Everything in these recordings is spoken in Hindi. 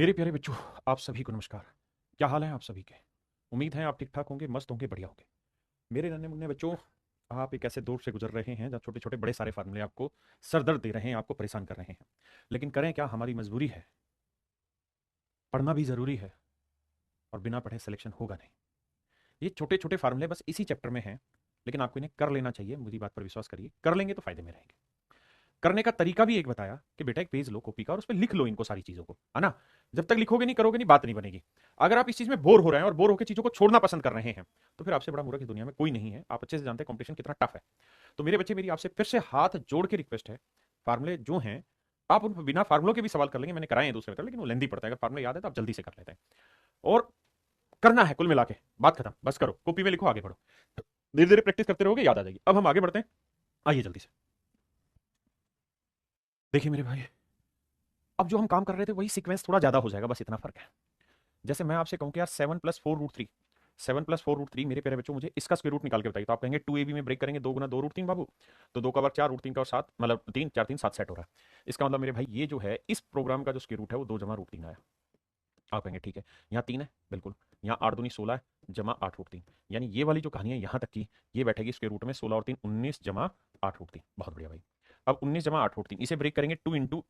मेरे प्यारे बच्चों, आप सभी को नमस्कार। क्या हाल है आप सभी के? उम्मीद है आप ठीक-ठाक होंगे, मस्त होंगे, बढ़िया होंगे। मेरे नन्हे-मुन्ने बच्चों, आप एक ऐसे दौर से गुज़र रहे हैं जहाँ छोटे-छोटे बड़े सारे फ़ॉर्मूले आपको सर दर्द दे रहे हैं, आपको परेशान कर रहे हैं। लेकिन करें क्या, हमारी मजबूरी है। पढ़ना भी ज़रूरी है और बिना पढ़े सिलेक्शन होगा नहीं। ये छोटे-छोटे फ़ॉर्मूले बस इसी चैप्टर में हैं, लेकिन आपको इन्हें कर लेना चाहिए, मेरी बात पर विश्वास करिए। कर लेंगे तो फ़ायदे में रहेंगे। करने का तरीका भी एक बताया कि बेटा एक पेज लो कॉपी का और उस पे लिख लो इनको सारी चीज़ों को, है ना? जब तक लिखोगे नहीं, करोगे नहीं, बात नहीं बनेगी। अगर आप इस चीज़ में बोर हो रहे हैं और बोर होकर चीज़ों को छोड़ना पसंद कर रहे हैं, तो फिर आपसे बड़ा मूर्ख इस दुनिया में कोई नहीं है। आप अच्छे से जानते हैं कॉम्पिटिशन कितना टफ है। तो मेरे बच्चे, मेरी आपसे फिर से हाथ जोड़ के रिक्वेस्ट है, फार्मूले जो हैं, आप उन बिना फार्मूलों के भी सवाल कर लेंगे, मैंने कराए हैं दूसरे मेथड, लेकिन वो लेंदी पड़ता है। अगर फार्मूले याद है तो आप जल्दी से कर लेते हैं। और करना है कुल मिला के, बात खत्म, बस करो, कॉपी में लिखो, आगे बढ़ो। धीरे धीरे प्रैक्टिस करते रहोगे, याद आ जाएगी। अब हम आगे बढ़ते हैं, आइए जल्दी से। देखिए मेरे भाई, अब जो हम काम कर रहे थे वही सीक्वेंस थोड़ा ज्यादा हो जाएगा, बस इतना फर्क है। जैसे मैं आपसे कहूँ कि यार 7 + 4√3, 7 + 4√3 मेरे प्यारे बच्चों, मुझे इसका स्क्वायर रूट निकाल के बताइए। तो आप कहेंगे 2ab में ब्रेक करेंगे, 2 × 2√3 बाबू, तो 2 का वर्ग 4, √3 का और 7, मतलब 3 4 3 7 सेट हो रहा है। इसका मतलब मेरे भाई ये जो है इस प्रोग्राम का जो स्क्वायर रूट है वो 2 + √3 आया। आप कहेंगे ठीक है, यहाँ 3 है, बिल्कुल। यहाँ 8 दूनी 16 है, जमा 8√3, यानी ये वाली जो कहानी है यहाँ तक की, ये बैठेगी स्क्वायर रूट में 16 और 3 19 जमा 8√3। बहुत बढ़िया भाई। अब 19 जमा 8√3 इसे ब्रेक करेंगे 2 ×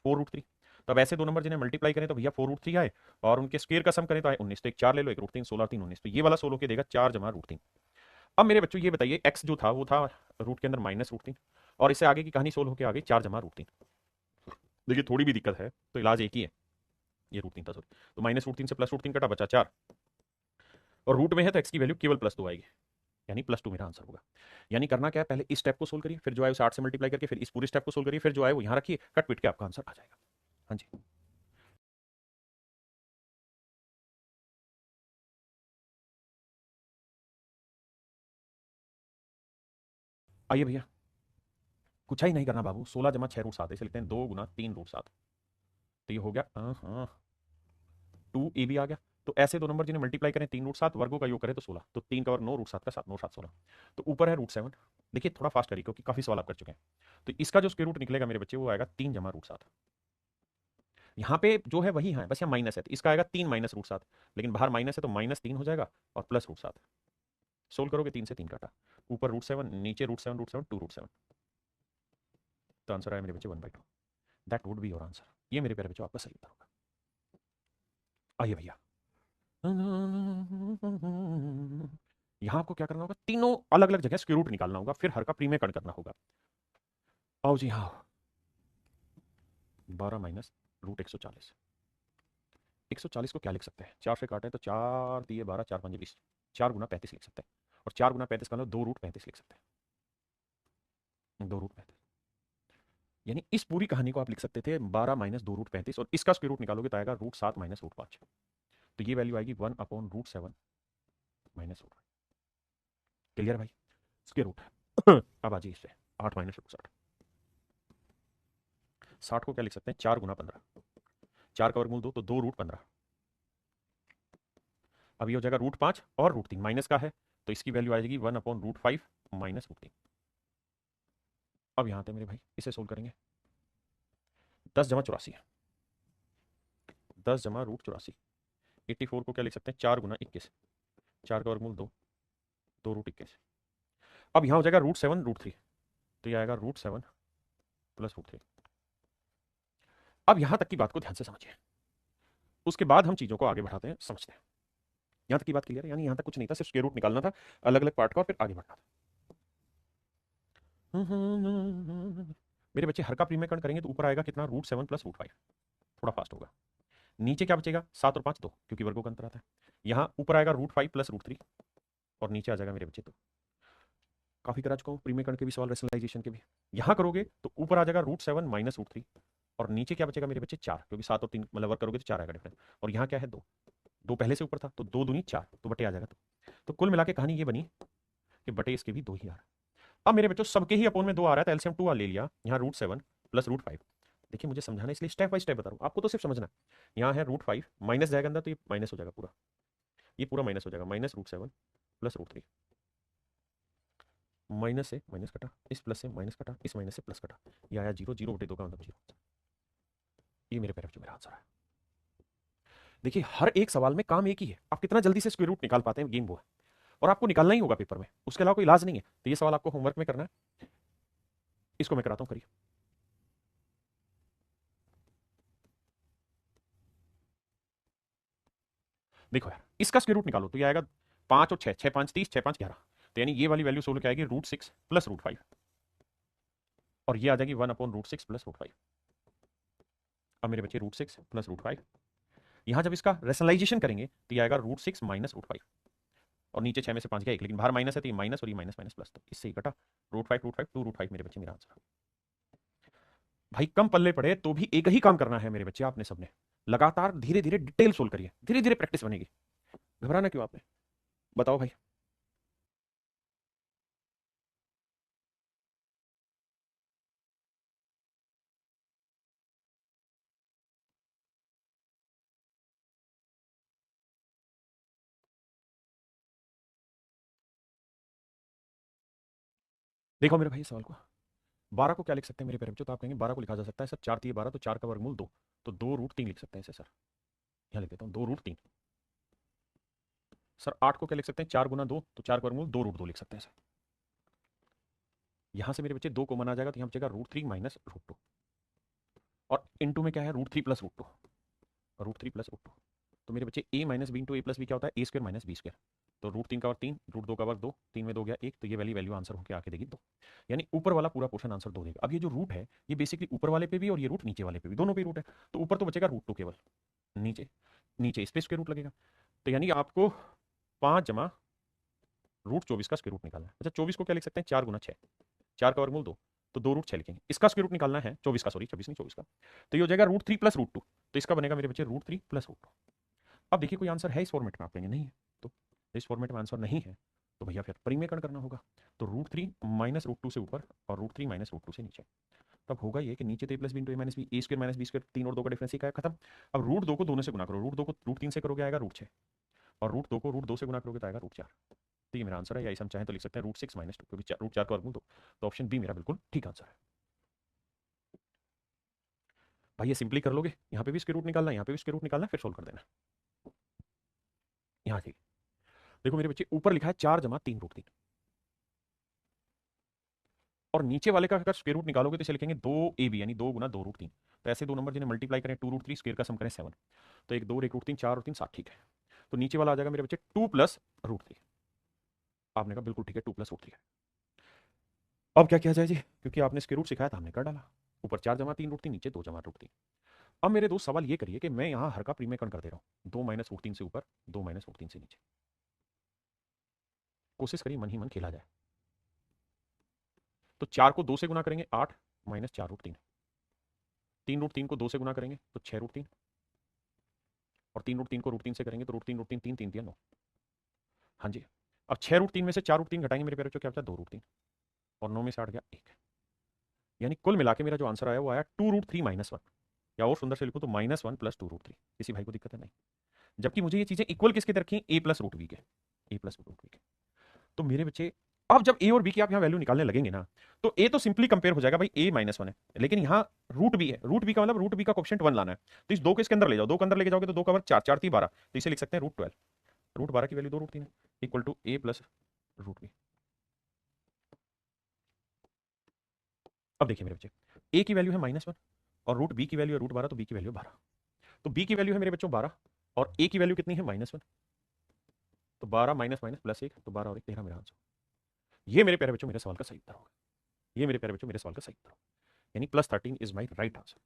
4√3। तो अब ऐसे दो नंबर जिन्हें मल्टीप्लाई करें तो भैया 4√3 आए, और उनके स्क्वायर का सम करें तो आए 19। तो एक 4 ले लो, एक √3, 16 और 3 19, तो ये वाला 16 के देगा 4 जमा √3। अब मेरे बच्चों ये बताइए, एक्स जो था वो था रूट के अंदर -√3, और इससे आगे की कहानी सोल्व होकर आ गई 4 जमा √3। देखिए थोड़ी भी दिक्कत है तो इलाज एक ही है, ये √3 था सॉरी, तो -√3 से +√3 कटा, बचा 4, और रूट में है तो एक्स की वैल्यू केवल +2 आएगी, यानी +2 मेरा आंसर होगा। यानी करना क्या है, पहले इस स्टेप को सोल्व करिए, फिर जो है उसे 8 से मल्टीप्लाई करके फिर इस पूरे स्टेप को सोल्व करिए, फिर जो है वो यहाँ रखिए, कट पिट के आपका आंसर आ जाएगा। हाँ जी, आइए भैया, कुछ ही नहीं करना बाबू। 16 जमा 6 √7, इसे लिखते हैं 2 × 3 √7। तो ये हो गया, हाँ, 2ab आ गया। तो ऐसे दो नंबर जिन्हें मल्टीप्लाई करें 3 √7, वर्गों का योग करें तो 16, तो 3 का वर्ग 9, √7 का 7, 9 7 16। तो ऊपर है √7। देखिए थोड़ा फास्ट करिए क्योंकि काफी सवाल आप कर चुके हैं। तो इसका जो स्क्वायर रूट निकलेगा मेरे बच्चे वो आएगा 3 जमा √7। यहाँ पे जो है वही है, बस यहाँ माइनस है, तो इसका आएगा 3 - √7, लेकिन बाहर माइनस है तो -3 हो जाएगा और +√7। सोल्व करोगे 3 से 3 काटा, ऊपर √7, नीचे √7, √7 2 √7। तो आंसर आया मेरे बच्चे 1/2। That would be your answer. ये मेरे प्यारे बच्चों आपका सही उत्तर होगा। आइए भैया, यहाँ आपको क्या करना होगा, तीनों अलग अलग जगह स्क्वायर रूट निकालना होगा, फिर हर का प्रीमेकरण करना होगा। आओ जी हाँ, 12 माइनस √140। 140 को क्या लिख सकते हैं, 4 से काटें तो 4 × 3 = 12, 4 × 5 = 20, 4 × 35 लिख सकते हैं। और 4 × 35 का मतलब 2 √35 लिख सकते हैं, 2 √35। यानी इस पूरी कहानी को आप लिख सकते थे 12 माइनस 2 √35, और इसका स्क्वायर रूट निकालोगे तो आएगा √7 माइनस √5। तो ये वैल्यू आएगी 1/√7 माइनस √5। क्लियर भाई, स्क्वायर रूट। अब आ जाइए इससे, 8 माइनस √60। 60 को क्या लिख सकते हैं, 4 × 15, 4 का वर्गमूल 2, तो 2 √15। अब ये हो जाएगा √5 और √3, माइनस का है तो इसकी वैल्यू आ जाएगी 1/√5 माइनस √3। अब यहाँ आते हैं मेरे भाई, इसे सोल्व करेंगे। 10 जमा 84, 10 जमा √84, 84 को क्या लिख सकते हैं, 4 × 21, 4 का वर्गमूल 2, 2 √21। अब यहाँ हो जाएगा √7 √3, तो ये आएगा √7 प्लस √3। अब यहाँ तक की बात को ध्यान से समझिए, उसके बाद हम चीज़ों को आगे बढ़ाते हैं, समझते हैं। यहाँ तक की बात क्लियर है, यानी यहाँ तक कुछ नहीं था, सिर्फ स्क्वायर रूट निकालना था अलग अलग पार्ट का और फिर आगे बढ़ना था। मेरे बच्चे हर का प्रीमेयकरण करेंगे तो ऊपर आएगा कितना, √7 प्लस √5। थोड़ा फास्ट होगा। नीचे क्या बचेगा, 7 और 5 2, क्योंकि वर्गों का अंतर आता है। यहाँ ऊपर आएगा √5 प्लस √3, और नीचे आ जाएगा मेरे बच्चे, तो काफी करा चुका हूँ प्रीमेयकरण के भी सवाल, रेशनलाइजेशन के भी। यहाँ करोगे तो ऊपर आ जाएगा √7 माइनस √3, और नीचे क्या बचेगा मेरे बच्चे, 4, क्योंकि 7 और 3 मतलब वर्क करोगे तो 4 आएगा डिफरेंस। और यहाँ क्या है, 2, 2 पहले से ऊपर था तो 2 दूनी 4, तो बटे आ जाएगा। तो कुल मिला के कहानी ये बनी कि बटे इसके भी 2 ही आ रहा है। अब मेरे बच्चों सबके ही अपोन में 2 आ रहा है, तो एलसीएम 2 ले लिया। यहाँ √7 प्लस √5। देखिए मुझे समझाना, इसलिए स्टेप बाय स्टेप बता रहा हूँ, आपको तो सिर्फ समझना। यहाँ है √5, माइनस जाएगा अंदर तो ये माइनस हो जाएगा पूरा, ये पूरा माइनस हो जाएगा, माइनस √7 प्लस √3। माइनस से माइनस कटा, इस प्लस से माइनस कटा, इस माइनस से प्लस कटा, ये आया 0, 0/2 का मतलब 0। ये मेरे पैर मेरा आंसर है। देखिए हर एक सवाल में काम एक ही है, आप कितना जल्दी से स्क्वायर रूट निकाल पाते हैं, गेम वो है, और आपको निकालना ही होगा पेपर में, उसके अलावा कोई इलाज नहीं है। तो ये सवाल आपको होमवर्क में करना है, इसको मैं कराता हूं, करिए। देखो यार, इसका स्क्वायर रूट निकालो तो ये आएगा 5 और 6, 6 5 30, 6 5 11। तो यानी ये वाली वैल्यू सोल्व क्या आएगी, √6 प्लस √5, और ये आ जाएगी 1/√6 प्लस √5। अब मेरे बच्चे √6 प्लस √5, यहां जब इसका रेशनलाइजेशन करेंगे तो ये आएगा √6 माइनस √5, और नीचे 6 में से 5 गया 1, लेकिन बाहर माइनस है तो ये माइनस, और ये माइनस माइनस प्लस, तो इससे ही कटा √5 2 √5 मेरे बच्चे, मेरा आंसर। भाई कम पल्ले पड़े तो भी एक ही काम करना है मेरे बच्चे, आपने सबने लगातार धीरे धीरे डिटेल सोल्व करिए, धीरे धीरे प्रैक्टिस बनेगी। घबराना क्यों आपने, बताओ भाई। देखो मेरे भाई सवाल को, 12 को क्या लिख सकते हैं मेरे प्यारे बच्चों, तो आप कहेंगे 12 को लिखा जा सकता है सर 4 3 12, तो 4 का वर्गमूल 2, तो 2 √3 लिख सकते हैं इसे सर, यहाँ लिख देता हूँ 2 √3। सर 8 को क्या लिख सकते हैं, 4 गुना 2, तो 4 का वर्गमूल 2 √2 लिख सकते हैं सर। यहाँ से मेरे बच्चे 2 कॉमन आ जाएगा, तो यहाँ बचेगा √3 माइनस √2, और इनटू में क्या है √3 प्लस √2, √3 प्लस √2। तो मेरे बच्चे a minus b into a plus b क्या होता है, a² माइनस बी स्क्वायर। तो √3 का वर्ग 3, √2 का वर्ग 2, 3 में 2 गया 1, तो ये वाली वैल्यू आंसर होकर आके देगी 2, यानी ऊपर वाला पूरा पोर्शन आंसर 2 देगा। अब ये जो रूट है ये बेसिकली ऊपर वाले पे भी और ये रूट नीचे वाले पे भी, दोनों पे रूट है, तो ऊपर तो बचेगा √2 केवल, नीचे नीचे इस पे स्क्वायर रूट लगेगा। तो यानी आपको 5 जमा √24 का स्क्वायर रूट निकालना है। अच्छा 24 को क्या लिख सकते हैं, 4 गुना 6, 4 का वर्गमूल 2, तो 2 √6 लिखेंगे, इसका स्क्वायर रूट निकालना है 24 का, सॉरी 24 नहीं 24 का, तो ये हो जाएगा √3 प्लस √2, तो इसका बनेगा मेरे बच्चे √3 प्लस √2। अब देखिए कोई आंसर है इस फॉर्मेट में, आप कहेंगे नहीं है, तो इस फॉर्मेट में आंसर नहीं है तो भैया फिर परिमेयकरण करना होगा, तो √3 माइनस √2 से ऊपर और √3 माइनस √2 से नीचे। तब होगा ये कि नीचे तो a plus b into a minus b, a² minus b square, 3 और 2 का डिफरेंस ही क्या है, खत्म। अब √2 को दोनों से गुना करो, √2 को √3 से करोगे आएगा √6, और √2 को √2 से गुना करोगे तो आएगा √4। तो ये मेरा आंसर है, या इसे हम चाहें तो लिख सकते हैं √6 माइनस 2, क्योंकि √4 का वर्गमूल 2, तो ऑप्शन बी मेरा बिल्कुल ठीक आंसर है। भाई ये सिंपली कर लोगे, यहाँ पे भी स्क्वायर रूट निकालना है, यहाँ पे भी स्क्वायर रूट निकालना है, फिर सोल्व कर देना। यहाँ ठीक, देखो मेरे बच्चे ऊपर लिखा है 4 जमा 3 √3, और नीचे वाले का अगर स्क्वायर रूट निकालोगे तो इसे लिखेंगे 2ab, यानी 2 गुना 2 √3। तो ऐसे दो नंबर जिन्हें मल्टीप्लाई करें 2 √3, स्क्वायर का सम करें 7, तो 1 2 1 √3 4 √3 7, ठीक है। तो नीचे वाला आ जाएगा मेरे बच्चे 2 प्लस √3, आपने कहा बिल्कुल ठीक है 2 प्लस √3 है। अब क्या किया जाए जी, क्योंकि आपने स्क्वायर रूट सिखाया था हमने कर डाला, ऊपर 4 जमा 3 √3, नीचे 2 जमा √3। अब मेरे दोस्त सवाल ये करिए कि मैं यहाँ हर का प्रीमेयकरण कर दे रहा हूँ, 2 माइनस √3 से ऊपर, 2 माइनस √3 से नीचे, कोशिश करिए मन ही मन खेला जाए। तो 4 को 2 से गुना करेंगे 8 माइनस 4 √3, 3 √3 को 2 से गुना करेंगे तो 6 √3, और 3 √3 को √3 से करेंगे तो √3 √3 3 3 9। हाँ जी, अब 6 √3 में से 4 √3 घटाएंगे मेरे प्यारे बच्चों, क्या बचा 2 √3, और 9 में से 8 गया 1, यानी कुल मिला के मेरा जो आंसर आया वो आया 2 √3 माइनस 1, या और सुंदर से लिखो तो -1 प्लस 2 √3। किसी भाई को दिक्कत है नहीं, जबकि मुझे ये चीजें इक्वल किसके दे रखी हैं, a प्लस √b के, a प्लस √b के। तो मेरे बच्चे अब जब a और b की आप यहाँ वैल्यू निकालने लगेंगे ना, तो a तो सिंपली कंपेयर हो जाएगा भाई, a -1 है, लेकिन यहाँ √b है, √b का मतलब √b का कोएफिशिएंट 1 लाना है, तो इस 2 को इसके अंदर ले जाओ, 2 के अंदर लेके जाओगे तो 2 का वर्ग 4, 4 3 12, तो इसे लिख सकते हैं √12, √12 की वैल्यू 2 √3 है, equal to a plus √b। अब देखिए मेरे बच्चे, a की वैल्यू है -1 और √b की वैल्यू है √12, तो b की वैल्यू है 12, तो b की वैल्यू है मेरे बच्चों 12, और a की वैल्यू कितनी है -1, तो 12 माइनस माइनस प्लस 1, तो 12 और 1 13 मेरा आंसर। ये मेरे प्यारे बच्चों मेरे सवाल का सही उत्तर होगा, ये मेरे प्यारे बच्चों मेरे सवाल का सही उत्तर होगा, यानी +13 इज माई राइट आंसर।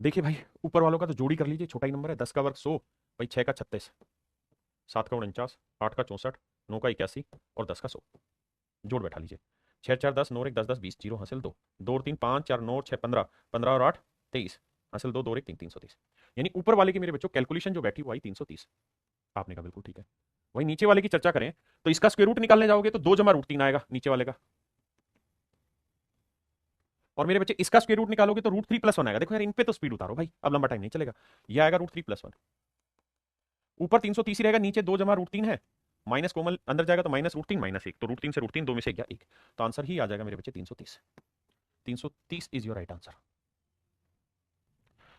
देखिए भाई ऊपर वालों का तो जोड़ी कर लीजिए, छोटा ही नंबर है, 10 का वर्ग 100, भाई 6 का 36, 7 का 49, 8 का 64, 9 का 81 और 10 का 100, जोड़ बैठा लीजिए, 6 4 10 9 1 10 10 20, जीरो हासिल 2, 2 और 3 5 4 9 6 15, 15 और 8 23, हासिल 2 2 और 1 3, 330, यानी ऊपर वाले की मेरे बच्चों कैलकुलेशन जो बैठी वो आई 330, आपने कहा बिल्कुल ठीक है। वही नीचे वाले की चर्चा करें तो इसका स्क्वायर रूट निकालने जाओगे तो 2 जमा √3 आएगा नीचे वाले का, और मेरे बच्चे इसका स्क्वायर रूट निकालोगे तो √3+1 आएगा। देखो यार इन पे तो स्पीड उतारो भाई, अब लंबा टाइम नहीं चलेगा। ये आएगा √3+1, ऊपर 330 रहेगा, नीचे 2 जमा √3 है, माइनस कोमल अंदर जाएगा तो -√3 -1, तो √3 से √3 2 में से गया 1, तो आंसर ही आ जाएगा मेरे बच्चे 330। 330 इज योर राइट आंसर।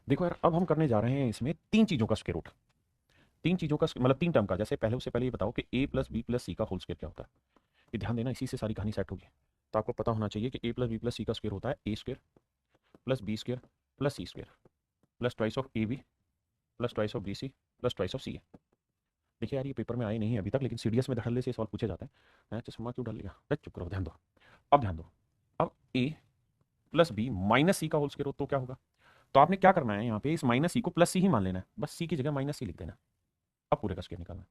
देखो यार अब हम करने जा रहे हैं इसमें तीन चीजों का स्क्वायर रूट, तीन चीजों का मतलब तीन टर्म का। जैसे पहले उससे पहले ये बताओ कि a + b + c का होल स्क्वायर क्या होता है। ये ध्यान देना, इसी से सारी कहानी सेट होगी। तो आपको पता होना चाहिए कि a + b + c का स्क्वायर होता है a² + b² + c² + twice of ab + twice of bc + twice of ca। देखिए यार ये पेपर में आए नहीं है अभी तक, लेकिन सीडीएस में डालने से सवाल पूछे जाते हैं। चश्मा क्यों डाल लिया, चुप करो, ध्यान दो। अब ध्यान दो, अब a + b - c का होल स्क्वायर हो तो क्या होगा। तो आपने क्या करना है, यहाँ पे इस -c को +c ही मान लेना है, बस c की जगह -c लिख देना। अब पूरे का स्क्वायर निकालना है।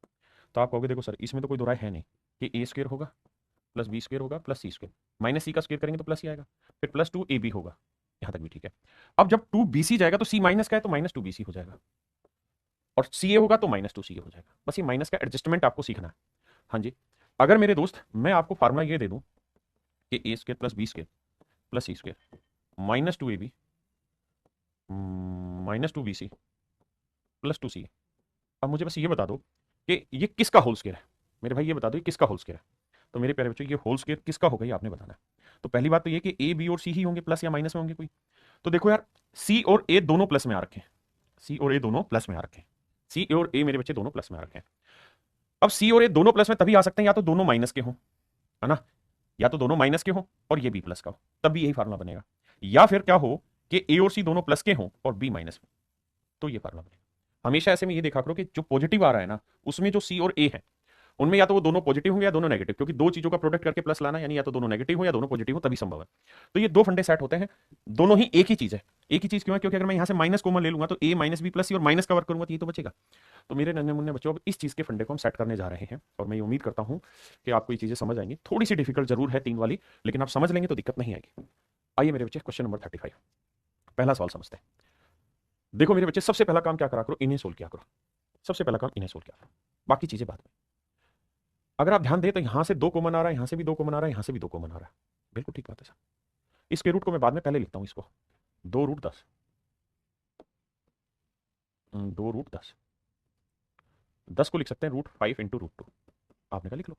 तो आप कहोगे देखो सर इसमें तो कोई दो राय है नहीं कि a² होगा + b² होगा + c², -c का स्क्वायर करेंगे तो प्लस ही आएगा, फिर +2ab होगा, यहाँ तक भी ठीक है। अब जब 2bc जाएगा तो c माइनस का है तो -2bc हो जाएगा, और ca होगा तो -2ca हो जाएगा। बस ये माइनस का एडजस्टमेंट आपको सीखना है। हाँ जी, अगर मेरे दोस्त मैं आपको फार्मूला ये दे दूं कि a² + b² + c² -2ab -2bc + 2ca। अब मुझे बस ये बता दो कि ये किसका होल स्क्वायर है। मेरे भाई ये बता दो ये किसका होल स्क्वायर है। तो मेरे प्यारे बच्चों ये होल स्क्वायर किसका होगा ये आपने बताना है। तो पहली बात तो ये कि ए बी और सी ही होंगे, प्लस या माइनस में होंगे कोई। तो देखो यार सी और ए दोनों प्लस में आ रखे हैं, सी और ए दोनों प्लस में आ रखे हैं, सी और ए मेरे बच्चे दोनों प्लस में आ रखे हैं। अब सी और ए दोनों प्लस में तभी आ सकते हैं या तो दोनों माइनस के हों, है ना, या तो दोनों माइनस के हों और ये बी प्लस का हो, तब भी यही फार्मूला बनेगा। या फिर क्या हो कि ए और सी दोनों प्लस के हों और बी माइनस में, तो ये फार्मूला बनेगा। हमेशा ऐसे में ये देखा करो कि जो पॉजिटिव आ रहा है ना उसमें जो सी और ए है उनमें या तो वो दोनों पॉजिटिव होंगे या दोनों नेगेटिव, क्योंकि दो चीजों का प्रोडक्ट करके प्लस लाना यानी या तो दोनों नेगेटिव हो या दोनों पॉजिटिव हो तभी संभव है। तो ये दो फंडे सेट होते हैं, दोनों ही एक ही चीज है। एक ही चीज क्यों है, क्योंकि अगर मैं यहां से माइनस कॉमन ले लूंगा तो a - b + c और माइनस का वर्क करूंगा तो ये तो बचेगा। तो मेरे नन्हे मुन्ने बच्चों अब इस चीज के फंडे को हम सेट करने जा रहे हैं और मैं ये उम्मीद करता हूं कि आपको ये चीजें समझ आएंगी। थोड़ी सी डिफिकल्ट जरूर है 3 वाली, लेकिन आप समझ लेंगे तो दिक्कत नहीं आएगी। आइए मेरे बच्चे क्वेश्चन नंबर 35, पहला सवाल समझते हैं। देखो मेरे बच्चे सबसे पहला काम क्या करा करो, इन्हें सोल्व किया करो। सबसे पहला काम इन्हें सोल्व किया करो, बाकी चीजें बाद में। अगर आप ध्यान दें तो यहां से 2 कॉमन आ रहा है, यहां से भी 2 कॉमन आ रहा है, यहां से भी 2 कॉमन आ रहा है, बिल्कुल ठीक बात है सर। इसके रूट को मैं बाद में पहले लिखता हूं, इसको 2√10, 2√10, 10 को लिख सकते हैं √5 × √2, आपने कहा लिख लो।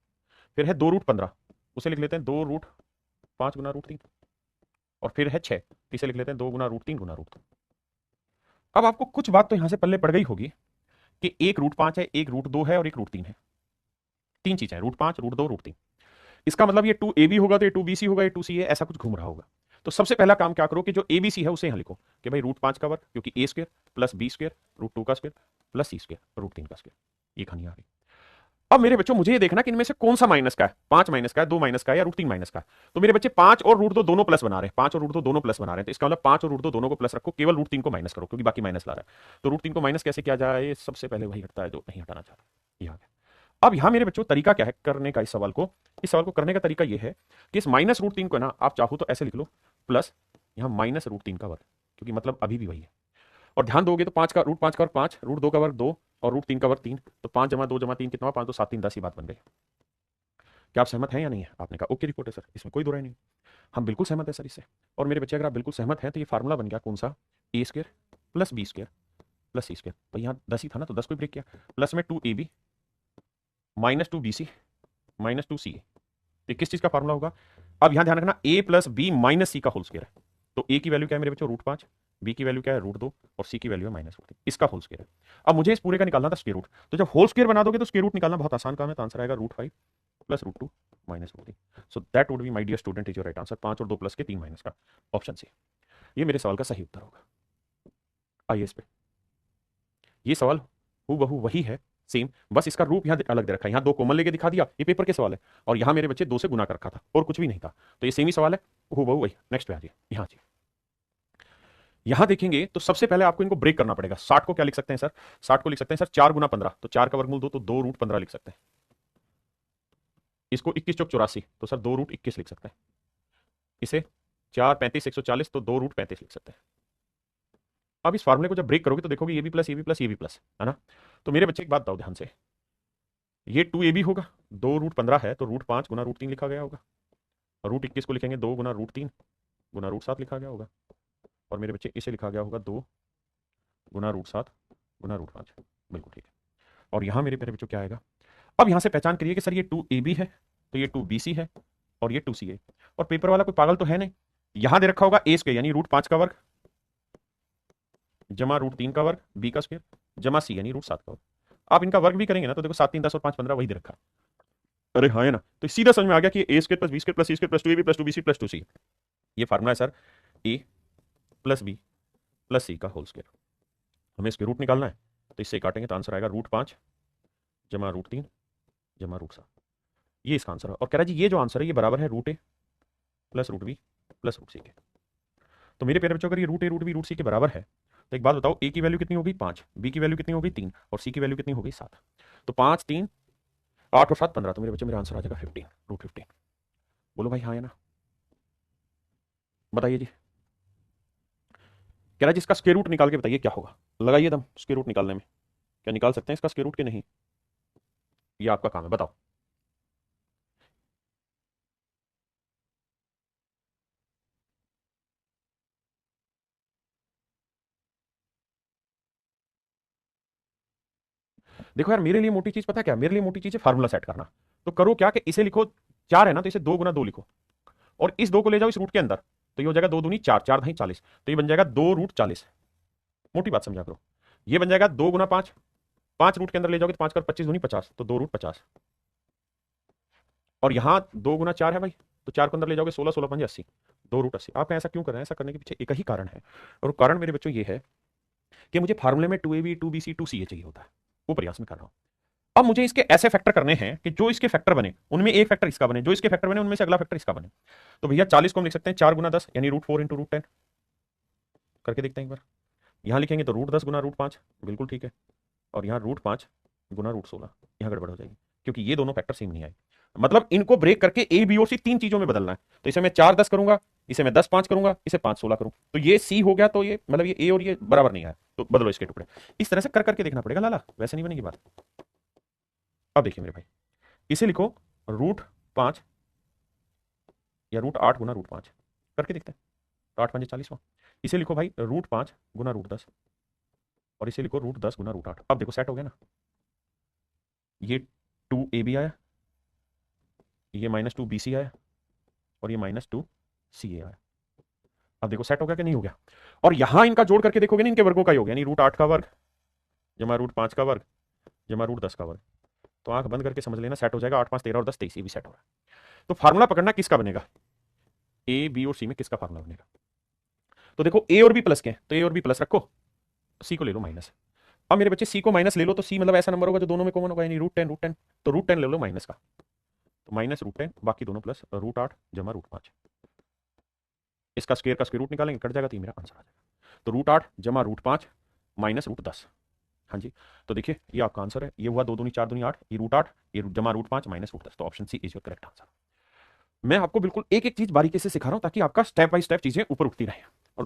फिर है 2√15, उसे लिख लेते हैं 2√5 × √3, और फिर है 6, इसे लिख लेते हैं 2 × √3 × √2। अब आपको कुछ बात तो यहां से पल्ले पड़ गई होगी कि एक √5 है, एक √2 है और एक √3 है। तीन चीजें हैं, √5, √2, √3। इसका मतलब ये 2ab होगा तो ये 2bc होगा, ये 2ca ऐसा कुछ घूम रहा होगा। तो सबसे पहला काम क्या करो कि जो abc है उसे यहां लिखो कि भाई √5 का वर्ग, क्योंकि a² + b² √2 का स्क्वायर + c² √3 का स्क्वायर, ये कहानी आ गई। अब मेरे बच्चों मुझे ये देखना कि इनमें से कौन सा माइनस का है, 5 माइनस का है, 2 माइनस का है या √3 माइनस का है। तो मेरे बच्चे 5 और √2 दोनों प्लस बना रहे हैं, 5 और √2 दोनों प्लस बना रहे हैं, तो इसका मतलब 5 और √2 दोनों को प्लस रखो, केवल √3 को माइनस करो क्योंकि बाकी माइनस ला रहा है। तो √3 को माइनस कैसे किया जाए, सबसे पहले वही हटता है जो नहीं हटाना चाहता, ये आ गया। अब यहां मेरे बच्चों तरीका क्या है करने का, इस सवाल को करने का तरीका यह है कि इस -√3 को ना आप चाहो तो ऐसे लिख लो, प्लस यहां -√3 का वर्ग, क्योंकि मतलब अभी भी वही है। और ध्यान दोगे तो 5 का √5 का वर्ग 5, √2 का वर्ग 2 और √3 का वर्ग 3, तो 5 = 2 = 3 कितना, 5 × 2 = 7, 3 × 10 ही बात बन गई। क्या आप सहमत हैं या नहीं है, आपने कहा ओके रिपोर्ट है सर, इसमें कोई दो राय नहीं। हम बिल्कुल सहमत है सर इससे। और मेरे बच्चे अगर आप बिल्कुल सहमत हैं तो ये फार्मूला बन गया कौन सा, a² + b² + c²। तो यहाँ 10 ही था ना, तो 10 को ब्रेक किया, प्लस में 2ab -2bc -2ca। ये किस चीज का फार्मूला होगा। अब यहां ध्यान रखना a + b - c का होल स्क्वायर है। तो a की वैल्यू क्या है मेरे बच्चों, √5, b की वैल्यू क्या है, √2 और c की वैल्यू है -√3, इसका होल स्क्वायर है। अब मुझे इस पूरे का निकालना था स्क्वायर रूट, तो जब होल स्क्वायर बना दोगे तो स्क्वायर रूट निकालना बहुत आसान काम है। तो आंसर आएगा √5 + √2 -√3। So that would be my dear student is your right answer. 5 और 2 प्लस के 3 माइनस का, ऑप्शन सी, ये मेरे सवाल का सही उत्तर होगा। आइए इस पे, ये सवाल हूबहू वही है, सेम, बस इसका रूप यहाँ अलग दे रखा है। यहाँ 2 कॉमन लेके दिखा दिया, ये पेपर के सवाल है, और यहाँ मेरे बच्चे 2 से गुना कर रखा था और कुछ भी नहीं था। तो ये सेम ही सवाल है, हूबहू वही। नेक्स्ट पे आ जाइए, यहाँ आइए। यहां देखेंगे तो सबसे पहले आपको इनको ब्रेक करना पड़ेगा। 60 को क्या लिख सकते हैं सर, 60 को लिख सकते हैं सर 4 × 15, तो 4 का वर्गमूल 2, तो 2√15 लिख सकते हैं। इसको 21 × 4 = 84, तो सर 2√21 लिख सकते हैं। इसे 4 35 140, तो 2√35 लिख सकते हैं। अब इस फार्मूले को जब ब्रेक करोगे तो देखोगे ये भी प्लस, ये भी प्लस, ये भी प्लस, है ना। तो मेरे बच्चे एक बात बताओ ध्यान से, ये 2ab होगा, 2√15 है तो √5 × √3 लिखा गया होगा, √21 को लिखेंगे 2 × √3, गुना रूट 7 लिखा गया होगा, और मेरे बच्चे इसे लिखा गया होगा 2 गुना रूट 7 गुना रूट 5। बिल्कुल ठीक है। और यहाँ मेरे प्यारे बच्चों क्या आएगा, अब यहाँ से पहचान करिए कि सर ये 2ab है, तो ये 2bc है, और ये 2ca। और पेपर वाला कोई पागल तो है नहीं, यहाँ दे रखा होगा a स्क्वायर यानी रूट 5 का वर्ग जमा रूट 3 का वर्ग b का स्क्वायर जमा c यानी रूट 7 का वर्ग। आप इनका वर्ग भी करेंगे ना तो देखो 7 3 10 और 5 15 वही दे रखा। अरे हाँ है ना, तो सीधा समझ में आ गया कि a square plus b square plus c square plus 2ab plus 2bc plus 2c, ये फार्मूला है sir a plus b plus c का होल स्क्वायर। हमें इसके रूट निकालना है, तो इससे काटेंगे तो आंसर आएगा रूट 5 जमा रूट 3 जमा रूट 7। ये इसका आंसर है। और कह रहा है जी ये जो आंसर है ये बराबर है root a plus root b plus root c के। तो मेरे प्यारे बच्चों अगर ये root a root b root c के बराबर है, तो एक बात बताओ, a की वैल्यू कितनी होगी 5, b की वैल्यू कितनी होगी 3, और c की वैल्यू कितनी होगी 7। तो 5 3 8 और 7 15, तो मेरे बच्चे मेरा आंसर आ जाएगा 15 रूट 15। बोलो भाई हाँ है ना, बताइए जी। कह रहा है जी इसका स्क्वायर रूट निकाल के बताइए क्या होगा, लगाइए दम स्क्वायर रूट निकालने में, क्या निकाल सकते हैं इसका स्क्वायर रूट के नहीं, ये आपका काम है, बताओ। देखो यार मेरे लिए मोटी चीज पता है क्या, मेरे लिए मोटी चीज है फार्मूला सेट करना। तो करो क्या कि इसे लिखो 4 है ना, तो इसे 2 गुना 2 लिखो, और इस 2 को ले जाओ इस रूट के अंदर, तो ये हो जाएगा 2 दूनी 4 4 दही 40, तो ये बन जाएगा 2 रूट 40। मोटी बात समझा करो, ये बन जाएगा 2 गुना 5, 5 रूट के अंदर ले जाओगे तो 5 कर 25 दूनी 50, तो 2 रूट 50। और यहाँ 2 गुना 4 है भाई, तो 4 को अंदर ले जाओगे 16 16 5 80, 2 रूट 80। आप ऐसा क्यों कर रहे हैं, ऐसा करने के पीछे एक ही कारण है, और कारण मेरे बच्चों ये है कि मुझे फार्मूले में 2ab 2bc 2ca चाहिए होता है, वो प्रयास में कर रहा हूं। अब मुझे इसके ऐसे फैक्टर करने हैं कि जो इसके फैक्टर बने उनमें एक फैक्टर इसका बने, जो इसके फैक्टर बने उनमें से अगला फैक्टर इसका बने। तो भैया 40 को हम लिख सकते हैं 4 गुना 10 यानी रूट 4 इंटू रूट 10, करके देखते हैं एक बार। यहां लिखेंगे तो रूट 10 गुना रूट 5, बिल्कुल ठीक है। और यहाँ रूट 5 गुना रूट 16, यहाँ गड़बड़ हो जाएगी क्योंकि ये दोनों फैक्टर सेम नहीं आए। मतलब इनको ब्रेक करके ए बी और सी 3 चीजों में बदलना है। तो इसे मैं 4 10 करूंगा, इसे मैं 10 5 करूंगा, इसे 5 16 करूं, तो ये सी हो गया, तो ये मतलब ये ए और ये बराबर नहीं आया, तो बदलो इसके टुकड़े। इस तरह से कर करके देखना पड़ेगा लाला, वैसे नहीं बनेगी बात। अब देखिए मेरे भाई, इसे लिखो रूट 5 या रूट 8 गुना रूट 5, करके देखते हैं। तो 8 5 40, इसे लिखो भाई रूट 5 गुना रूट 10, और इसे लिखो रूट 10 गुना रूट 8। अब देखो सेट हो गया ना, ये 2ab आया, ये -2bc आया, और ये -2ca आया। अब देखो सेट हो गया कि नहीं हो गया। और यहां इनका जोड़ करके देखोगे ना, इनके वर्गों का योग यानी रूट 8 का वर्ग जमा रूट 5 का वर्ग जमा रूट 10 का वर्ग। तो आंख बंद करके समझ लेना सेट हो जाएगा, 8 5 13 और 10 23, ये भी सेट हो रहा है। तो फार्मूला पकड़ना किसका बनेगा, ए बी और सी में किसका फार्मूला बनेगा। तो देखो ए और बी प्लस के हैं, तो ए और बी प्लस रखो, सी को ले लो माइनस। अब मेरे बच्चे सी को माइनस ले लो, तो सी मतलब ऐसा नंबर होगा जो दोनों में कॉमन होगा, यानी रूट 10, तो रूट 10 ले लो माइनस का, तो माइनस रूट 10, बाकी दोनों प्लस रूट 8 जमा रूट 5। इसका स्क्वायर का स्क्वायर रूट निकालेंगे, कट जाएगा, तो मेरा आंसर आ जाएगा। तो रूट 8 जमा रूट 5 माइनस रूट 10। हाँ जी, तो देखिए ये आपका आंसर है, ये हुआ 2 दूनी 4 दूनी 8, ये रूट 8, ये जमा रूट 5 माइनस रूट 10, तो option c is your correct answer. मैं आपको बिल्कुल एक एक चीज बारीकी से सिखा रहा हूं ताकि आपका स्टेप बाय स्टेप चीजें ऊपर उठती रहे और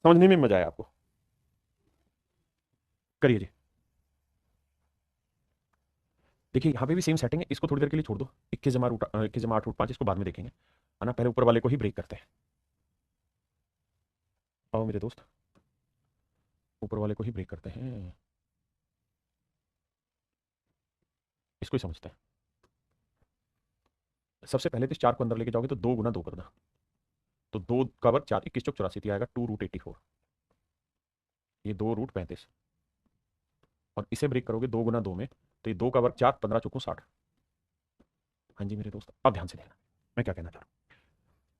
समझने में मजा आए आपको। करिए जी। देखिए यहाँ पे भी सेम सेटिंग है, इसको थोड़ी देर के लिए छोड़ दो, 21 जमा 8 रूट 5, इसको बाद में देखेंगे, है ना, पहले ऊपर वाले को ही ब्रेक करते हैं। आओ मेरे दोस्त, ऊपर वाले को ही ब्रेक करते हैं, इसको ही समझते हैं। सबसे पहले तो इस 4 को अंदर लेके जाओगे तो 2 गुना 2 करना, तो 2 का वर्ग 4 21 चौक 84, आएगा 2 रूट 84, ये 2 रूट 35, और इसे ब्रेक करोगे 2 गुना 2 में, तो ये 2 का वर्ग 4 15 चौको 60। हाँ जी मेरे दोस्त, अब ध्यान से देखना मैं क्या कहना चाह रहा हूँ।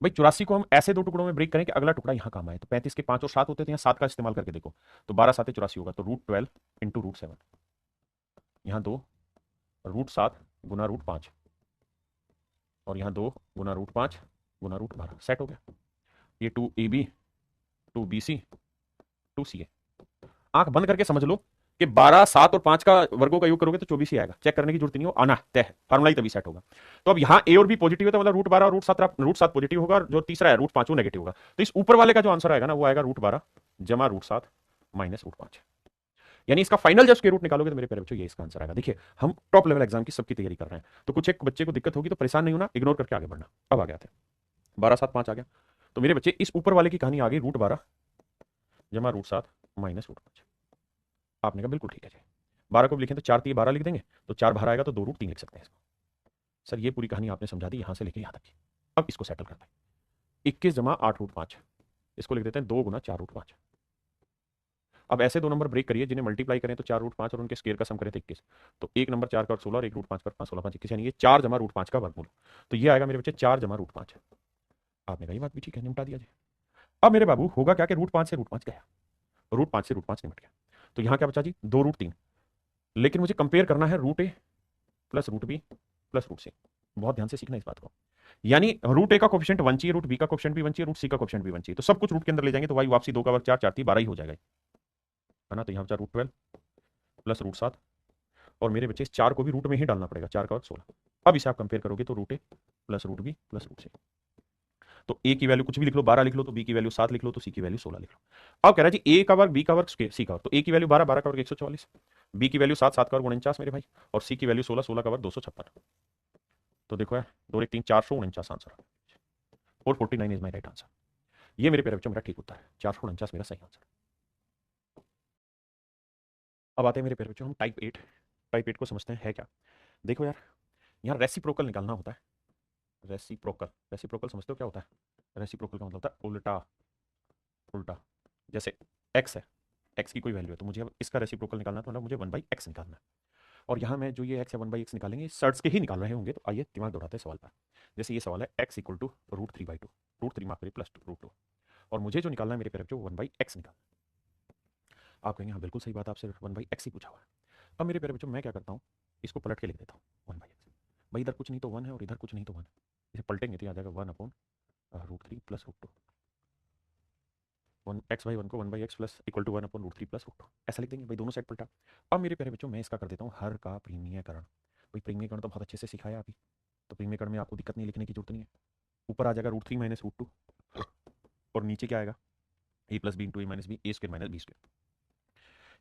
भाई 84 को हम ऐसे 2 टुकड़ों में ब्रेक करें कि अगला टुकड़ा यहाँ काम आए, तो 35 के 5 और 7 होते थे, यहाँ 7 का इस्तेमाल करके देखो, तो 12 7 84 होगा, तो रूट 12 इंटू रूट 7, यहाँ 2 रूट 7 गुना रूट 5, और यहाँ 2 गुना रूट 5 गुना रूट 12, सेट हो गया। ये 2ab 2bc 2ca। आंख बंद करके समझ लो कि 12 7 और 5 का वर्गों का योग करोगे तो 24 ही आएगा, चेक करने की जरूरत नहीं हो, आना तय है, फार्मूला ही तभी सेट होगा। तो अब यहाँ ए और बी पॉजिटिव है, तो मतलब रूट 12 और रूट 7 पॉजिटिव होगा, और जो तीसरा है रूट 5 वो नेगेटिव होगा। तो इस ऊपर वाले का जो आंसर आएगा ना वो आएगा रूट 12 जमा रूट 7 माइनस रूट 5, यानी इसका फाइनल जब स्क्वायर रूट निकालोगे तो मेरे प्यारे बच्चों ये इसका आंसर आएगा। देखिए हम टॉप लेवल एग्जाम की सबकी तैयारी कर रहे हैं, तो कुछ एक बच्चे को दिक्कत होगी तो परेशान नहीं होना, इग्नोर करके आगे बढ़ना। अब आ गया था 12 7 5 आ गया, तो मेरे बच्चे इस ऊपर वाले की कहानी आ गई √12 जमा √7 माइनस √5। आपने कहा बिल्कुल ठीक है जी। 12 को भी लिखें तो 4 3 12 लिख देंगे, तो 4 बाहर आएगा तो 2√3 लिख सकते हैं इसको। सर ये पूरी कहानी आपने समझा दी यहाँ से लेके यहाँ तक की। अब इसको सेटल करते हैं। 21 जमा 8√5, इसको लिख देते हैं 2 गुना 4√5। अब ऐसे दो नंबर ब्रेक करिए जिन्हें मल्टीप्लाई करें तो 4√5 और उनके स्क्वायर का सम करें तो 21। तो एक नंबर 4 का 16 और एक √5 का 5 16 5 21, यानी ये 4 जमा √5 का वर्गमूल। तो ये आएगा मेरे बच्चे 4 जमा √5। आपने कहा ये बात भी ठीक है, निपटा दिया जी। अब मेरे बाबू होगा क्या कि √5 से √5 गया, √5 से √5 निपट गया, तो यहाँ क्या बचा जी 2√3। लेकिन मुझे कंपेयर करना है √a plus √b plus √c। बहुत ध्यान से सीखना इस बात को। यानी √a का कोफिशिएंट 1 चाहिए, √b का कोफिशिएंट भी 1 चाहिए, √c का कोफिशिएंट भी 1 चाहिए। तो सब कुछ रूट के अंदर ले जाएंगे तो y वापसी 2 का वर्ग 4 4 3 12 ही हो जाएगा, है ना। तो यहाँ बचा √12 प्लस √7, और मेरे बच्चे इस 4 को भी रूट में ही डालना पड़ेगा, 4 का वर्ग 16। अब इसे आप कंपेयर करोगे तो √a plus √b plus √c। तो a की वैल्यू कुछ भी लिख लो, 12 लिख लो, तो b की वैल्यू 7 लिख लो, तो c की वैल्यू 16 लिख लो। अब कह रहा है जी a का वर्ग b का वर्ग c का वर्ग, तो a की वैल्यू 12 12 का वर्ग 144, b की वैल्यू 7 7 का वर्ग 49 मेरे भाई, और c की वैल्यू 16 16 का वर्ग 256। तो देखो यार 2 1 3 449 आंसर, और 49 इज माई राइट आंसर। ये मेरे प्यारे बच्चों मेरा ठीक उत्तर है, 449 मेरा सही आंसर। अब आते हैं मेरे प्यारे बच्चों हम टाइप 8 को समझते हैं है क्या। देखो यार यहाँ रेसिप्रोकल निकालना होता है। रेसिप्रोकल समझते हो क्या होता है? रेसिप्रोकल का मतलब होता है उल्टा उल्टा। जैसे x है, x की कोई वैल्यू है, तो मुझे अब इसका रेसिप्रोकल निकालना है, तो मतलब मुझे 1/x निकालना है। और यहाँ मैं जो ये x है 1/x निकालेंगे, सर्ट्स के ही निकाल रहे होंगे, तो आइए दिमाग दौड़ाते हैं सवाल पर। जैसे ये सवाल है x इक्वल टू √3/2, √3 माफ करिए प्लस √2, और मुझे जो निकालना है मेरे प्यारे बच्चों 1/x निकालना है। आप कहेंगे हाँ बिल्कुल सही बात है, आपसे 1/x ही पूछा हुआ है। अब मेरे प्यारे बच्चों मैं क्या करता हूँ, इसको पलट के लिख देता हूँ 1/x। भाई इधर कुछ नहीं तो 1 है और इधर कुछ नहीं तो 1 है, इसे पलटेंगे तो आ जाएगा 1/√3 प्लस √2। 1x/1 को 1/x plus equal to 1/√3 plus √2, ऐसा लिख देंगे भाई, दोनों साइड पलटा। अब मेरे प्यारे बच्चों मैं इसका कर देता हूँ हर का प्रीमियकरण। भाई प्रीमियकरण तो बहुत अच्छे से सिखाया अभी, तो प्रीमियकरण में आपको दिक्कत नहीं, लिखने की जरूरत नहीं है। ऊपर आ जाएगा √3 माइनस √2, और नीचे क्या आएगा a plus b into a minus b, a square minus b square.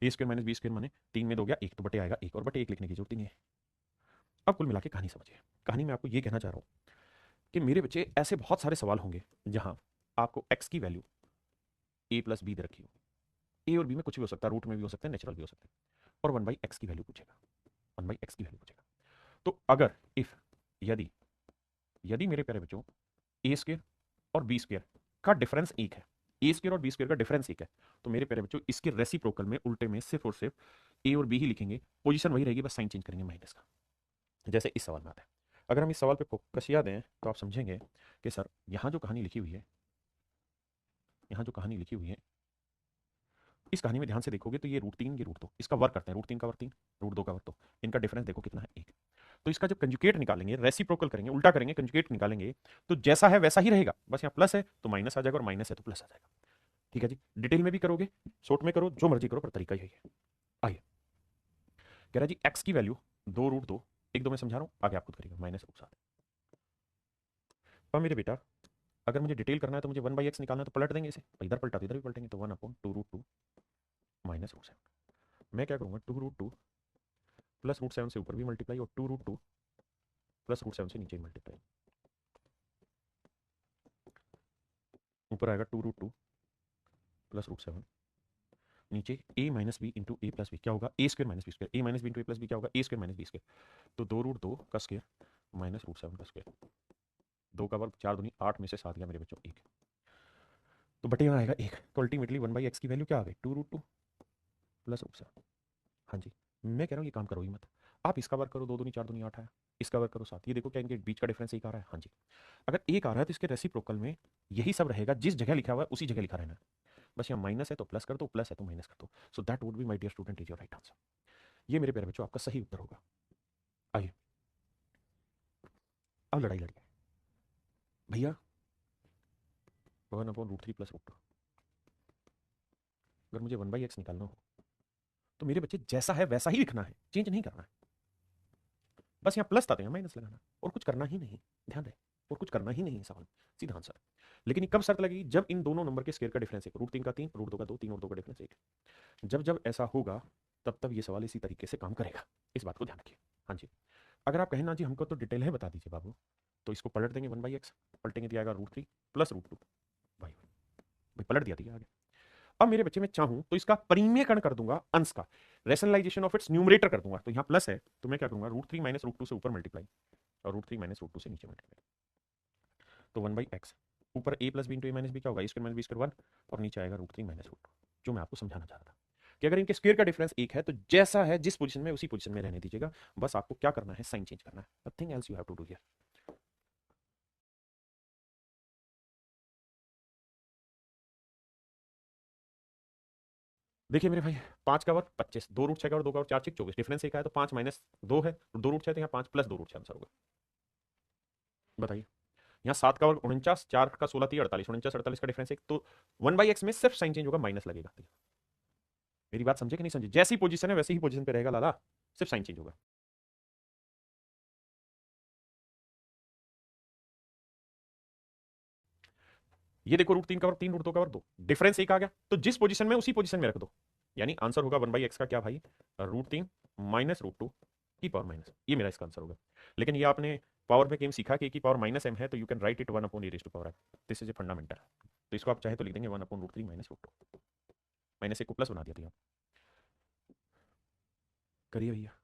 A square minus b square माने 3 में 2 गया 1, तो बटे आएगा 1, और बटे 1 लिखने की जरूरत नहीं है। अब कुल मिला के कहानी समझिए। कहानी में आपको ये कहना चाह रहा हूँ कि मेरे बच्चे ऐसे बहुत सारे सवाल होंगे जहां आपको x की वैल्यू a प्लस बी दे रखी हो, ए और बी में कुछ भी हो सकता है, रूट में भी हो सकता है, नेचुरल भी हो सकता है, और 1/x की वैल्यू पूछेगा, 1/x की वैल्यू पूछेगा। तो अगर इफ यदि यदि मेरे प्यारे बच्चों ए स्क्वायर और बी स्क्वायर का डिफरेंस 1 है, ए स्क्वायर और बी स्क्वायर का डिफरेंस 1 है, तो मेरे प्यारे बच्चों इसके रेसिप्रोकल में उल्टे में सिर्फ और सिर्फ ए और बी ही लिखेंगे, पोजीशन वही रहेगी, बस साइन चेंज करेंगे माइनस का। जैसे इस सवाल में आता है, अगर हम इस सवाल पे कसिया दें तो आप समझेंगे कि सर यहाँ जो कहानी लिखी हुई है, यहाँ जो कहानी लिखी हुई है, इस कहानी में ध्यान से देखोगे तो ये √3 ये √2, इसका वर्क करते हैं, √3 का वर्क 3, √2 का वर्क 2, इनका डिफरेंस देखो कितना है 1। तो इसका जब कंजुगेट निकालेंगे, रेसिप्रोकल करेंगे, उल्टा करेंगे, कंजुगेट निकालेंगे, तो जैसा है वैसा ही रहेगा, बस यहाँ प्लस है तो माइनस आ जाएगा, और माइनस है तो प्लस आ जाएगा। ठीक है जी, डिटेल में भी करोगे, शॉर्ट में करो, जो मर्जी करो, पर तरीका यही है। आइए कह रहा है जी एक्स की वैल्यू 2√2, 1 2 में समझा रहा हूँ, आगे आप खुद करिएगा, माइनस √7। अब मेरे बेटा अगर मुझे डिटेल करना है तो मुझे 1/x निकालना है, तो पलट देंगे इसे, इधर पलटा तो इधर भी पलटेंगे, तो 1/2√2 माइनस √7। मैं क्या करूँगा 2√2 प्लस √7 से ऊपर भी मल्टीप्लाई, और 2√2 प्लस √7 से नीचे मल्टीप्लाई। ऊपर आएगा 2√2 प्लस √7, नीचे a minus b into a plus b, क्या होगा a square minus b square, a minus b into a plus b क्या होगा a square minus b square. तो 2√2 का स्क्वायर माइनस √7 का स्क्वायर, 2 का वर्ग 4 दूनी 8 में से 7 गया मेरे बच्चों 1, तो बटे में आएगा 1। तो अल्टीमेटली 1/x की वैल्यू क्या आ गई 2√2 प्लस √7। हाँ जी, मैं कह रहा हूँ ये काम करो ही मत, आप इसका वर्ग करो, 2 दूनी 4 दूनी 8 आया, इसका वर्ग करो 7, ये देखो क्या इनके बीच का डिफरेंस एक आ रहा है। हाँ जी, अगर एक आ रहा है तो इसके रेसिप्रोकल में यही सब रहेगा, जिस जगह लिखा हुआ है उसी जगह लिखा रहना है, बस यहाँ माइनस है तो प्लस कर दो, प्लस है तो माइनस कर दो। So that would be my dear student is your right answer. ये मेरे प्यारे बच्चों आपका सही उत्तर होगा। आइए अब लड़ाई लड़िए भैया, 1/√3 प्लस √2, अगर मुझे 1/x निकालना हो तो मेरे बच्चे जैसा है वैसा ही लिखना है, चेंज नहीं करना है, बस यहाँ प्लस था तो यहाँ माइनस लगाना, और कुछ करना ही नहीं, ध्यान रहे, और कुछ करना ही नहीं है सवाल, सीधा आंसर। लेकिन ये कब शर्त लगेगी, जब इन दोनों नंबर के स्क्वायर का डिफरेंस है, √3 का 3, √2 का 2, 3 और 2 का डिफरेंस 1, जब जब ऐसा होगा तब तब ये सवाल इसी तरीके से काम करेगा, इस बात को ध्यान रखिए। हाँ जी, अगर आप कहें ना जी हमको तो डिटेल है बता दीजिए बाबू, तो इसको पलट देंगे 1/x, पलटेंगे दिया जाएगा √3 प्लस √2, भाई पलट दिया था आगे। अब मेरे बच्चे मैं चाहूं तो इसका परिमेयकरण कर दूंगा अंश का, रेशनलाइजेशन ऑफ इट्स न्यूमरेटर कर दूंगा। तो यहाँ प्लस है तो मैं क्या करूंगा, √3 माइनस √2 से ऊपर मल्टीप्लाई और √3 माइनस √2 से नीचे मल्टीप्लाई। तो 1/x ऊपर a plus b into a minus b क्या होगा, a² माइनस बी² 1 और नीचे आएगा √3 माइनस √2। जो मैं आपको समझाना चाह रहा था कि अगर इनके स्क्वायर का डिफरेंस एक है तो जैसा है जिस पोजीशन में उसी पोजीशन में रहने दीजिएगा। बस आपको क्या करना है, साइन चेंज करना है, nothing else you have to do here. देखिए मेरे भाई, 5 का वर्ग 25, 2√6 का वर्ग 2 का वर्ग 4 6 24, डिफरेंस एक है तो 5 माइनस 2 है, 2√6 तो यहाँ 5 प्लस 2√6 आंसर होगा। बताइए, यहाँ 7 का वर्ग 49, 4 का 16 3 48, 49 48 का डिफरेंस एक, तो 1/x में सिर्फ साइन चेंज होगा, माइनस लगेगा। मेरी बात समझे कि नहीं समझे, जैसी पोजीशन है वैसी ही पोजीशन पे रहेगा लाला, सिर्फ साइन चेंज होगा। ये देखो √3 का वर्ग 3, √2 का वर्ग 2, डिफरेंस एक आ गया तो जिस पोजीशन में उसी पोजीशन में रख दो, यानी आंसर होगा 1/x का क्या भाई, √3 माइनस √2 की पावर माइनस, ये मेरा इसका आंसर होगा। लेकिन ये आपने पावर में गेम सीखा कि e⁻m है तो you can write it 1/e⁻m, this is a fundamental. तो इसको आप चाहे तो लिख देंगे 1/√3 माइनस √2, माइनस एक को प्लस बना दिया था। करिए भैया।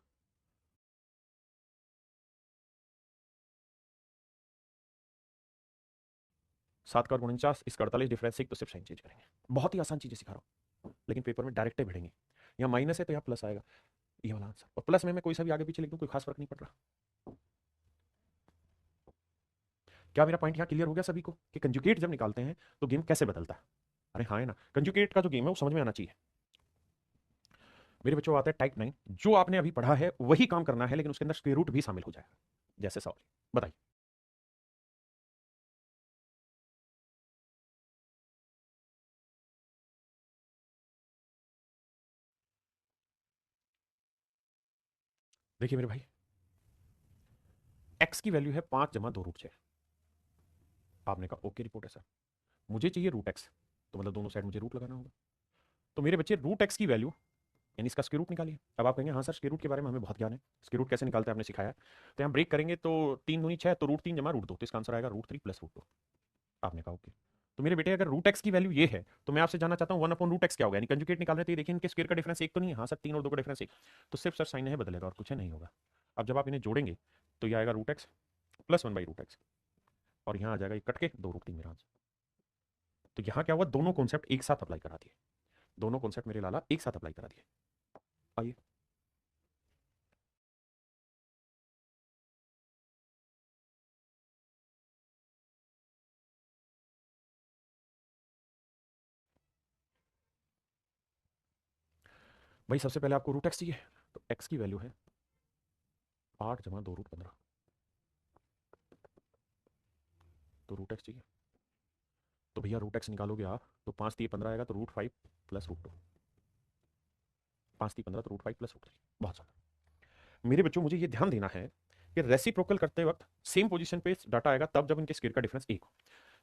7 का वर्ग 49, इसका 48, डिफरेंस एक, तो सिर्फ साइन चेंज करेंगे। बहुत ही आसान चीजें सिखा रहा हूँ, लेकिन पेपर में डायरेक्ट भिड़ेंगे। यहाँ माइनस है तो यहाँ प्लस आएगा, ये वाला आंसर, और प्लस में मैं कोई सा भी आगे पीछे लिख दूं कोई खास फर्क नहीं पड़ रहा। क्या मेरा पॉइंट यहाँ क्लियर हो गया सभी को कि कंजुगेट जब निकालते हैं तो गेम कैसे बदलता है? अरे हाँ है ना, कंजुगेट का जो गेम है वो समझ में आना चाहिए। मेरे बच्चों आता है टाइप 9, जो आपने अभी पढ़ा है वही काम करना है, लेकिन उसके अंदर स्क्वायर रूट भी शामिल हो जाएगा, जैसे सवाल बताइए। देखिए मेरे भाई, एक्स की वैल्यू है 5 जमा 2√6। आपने कहा ओके रिपोर्ट है सर, मुझे चाहिए √x, तो मतलब दोनों साइड मुझे रूट लगाना होगा। तो मेरे बच्चे √x की वैल्यू यानी इसका स्क्वायर रूट निकालिए। अब आप कहेंगे हाँ सर स्क्वायर रूट के बारे में हमें बहुत ज्ञान है, स्क्वायर रूट कैसे निकालते हैं आपने सिखाया। तो यहाँ ब्रेक करेंगे तो 3 दूनी 6, तो √3 जमा √2, तो इसका आंसर आएगा √3 प्लस √2। आपने कहा ओके। तो मेरे बेटे अगर √x की वैल्यू ये है तो मैं आपसे जानना चाहता हूँ 1/√x क्या होगा, यानी कंजुगेट निकाल रहे हैं तो ये देखिए इनके स्क्वायर का डिफरेंस एक तो नहीं है, हाँ सर 3 और 2 का डिफरेंस एक, तो सिर्फ सर साइन है बदलेगा और कुछ है नहीं होगा। अब जब आप इन्हें जोड़ेंगे तो ये आएगा √x प्लस 1/√x, और यहाँ आ जाएगा ये कट के 2√3 मेरा आंसर। तो यहाँ क्या हुआ, दोनों कॉन्सेप्ट एक साथ अप्लाई करा दिए, दोनों कॉन्सेप्ट मेरे लाला एक साथ अप्लाई करा दिए। आइए, भाई सबसे पहले आपको √x चाहिए, तो x की वैल्यू है 8 जमा 2√15, तो √x चाहिए। तो भैया √x निकालोगे आप तो 5 3 15 आएगा, तो √5 प्लस √2, 5 3 15 तो √5 प्लस √3, बहुत सारा। मेरे बच्चों मुझे ये ध्यान देना है कि रेसिप्रोकल करते वक्त सेम पोजीशन पे डाटा आएगा तब जब इनके स्क्वायर का डिफरेंस एक हो।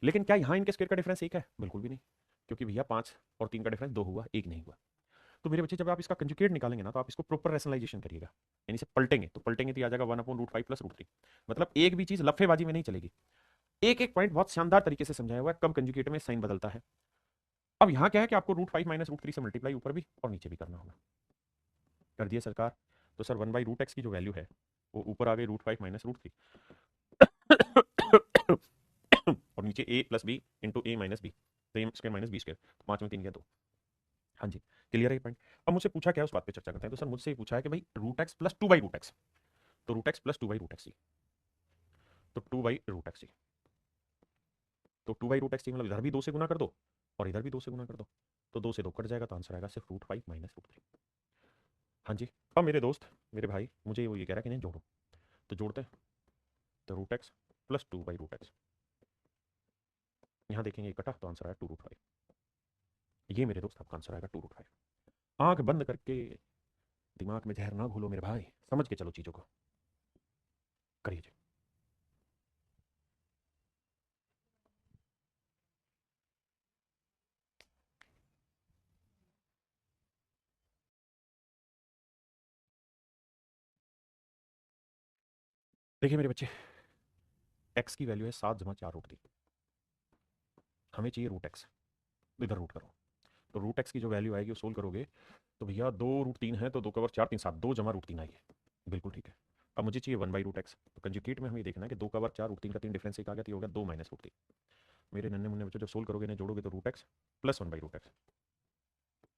लेकिन क्या यहाँ इनके स्क्वायर का डिफरेंस एक है? बिल्कुल भी नहीं, क्योंकि भैया 5 और 3 का डिफरेंस 2 हुआ, एक नहीं हुआ। तो मेरे बच्चे जब आप इसका कंजुगेट निकालेंगे ना तो आप इसको प्रॉपर रैशनलाइजेशन करिएगा, यानी इसे पलटेंगे तो पलटेंगे तो आ जाएगा 1/√5 प्लस √3। मतलब एक भी चीज लफेबाजी में नहीं चलेगी, एक एक पॉइंट बहुत शानदार तरीके से समझाया हुआ है कब कंजुगेट में साइन बदलता है। अब यहाँ क्या है कि आपको √5 माइनस √3 से मल्टीप्लाई ऊपर भी और नीचे भी करना होगा। कर दिया सरकार। तो सर 1/√x की जो वैल्यू है वो ऊपर आ गई √5 माइनस √3 और नीचे a plus b into a minus b, तो a square minus b square, तो 5 में 3 गया 2। हाँ जी, क्लियर है ये पॉइंट। अब मुझसे पूछा क्या है उस बात पे चर्चा करते हैं। तो सर मुझसे ये पूछा है कि भाई √x प्लस 2/√x, तो √x प्लस 2/√x, तो 2/√x, तो 2/√x मतलब इधर भी 2 से गुना कर दो और इधर भी 2 से गुना कर दो, तो 2 से 2 कट जाएगा, तो आंसर आएगा सिर्फ √5 माइनस √3। हाँ जी। अब मेरे दोस्त मेरे भाई मुझे वो ये कह रहा है कि नहीं जोड़ो, तो जोड़ते हैं। तो √x प्लस 2/√x, यहाँ देखेंगे कटा तो आंसर आया 2√5। ये मेरे दोस्त आपका आंसर आएगा 2√5। आंख बंद करके दिमाग में जहर ना घोलो मेरे भाई, समझ के चलो चीजों को, करिए। देखिए मेरे बच्चे, x की वैल्यू है 7 जमा 4√3, हमें चाहिए √x। इधर रूट करो, तो रूट एक्स की जो वैल्यू आएगी वो सोल्व करोगे तो भैया 2√3 है तो 2 का वर्ग 4 3 7 2 जमा √3 आई है, बिल्कुल ठीक है। अब मुझे चाहिए 1/√x, तो कंजुगेट में हमें देखना है कि 2 का वर्ग 4 √3 का 3 डिफरेंस एक आ गया तो ये हो गया 2 माइनस √3। मेरे नन्हे मुन्ने बच्चों जब सोल्व करोगे इन्हें जोड़ोगे तो √x प्लस 1/√x,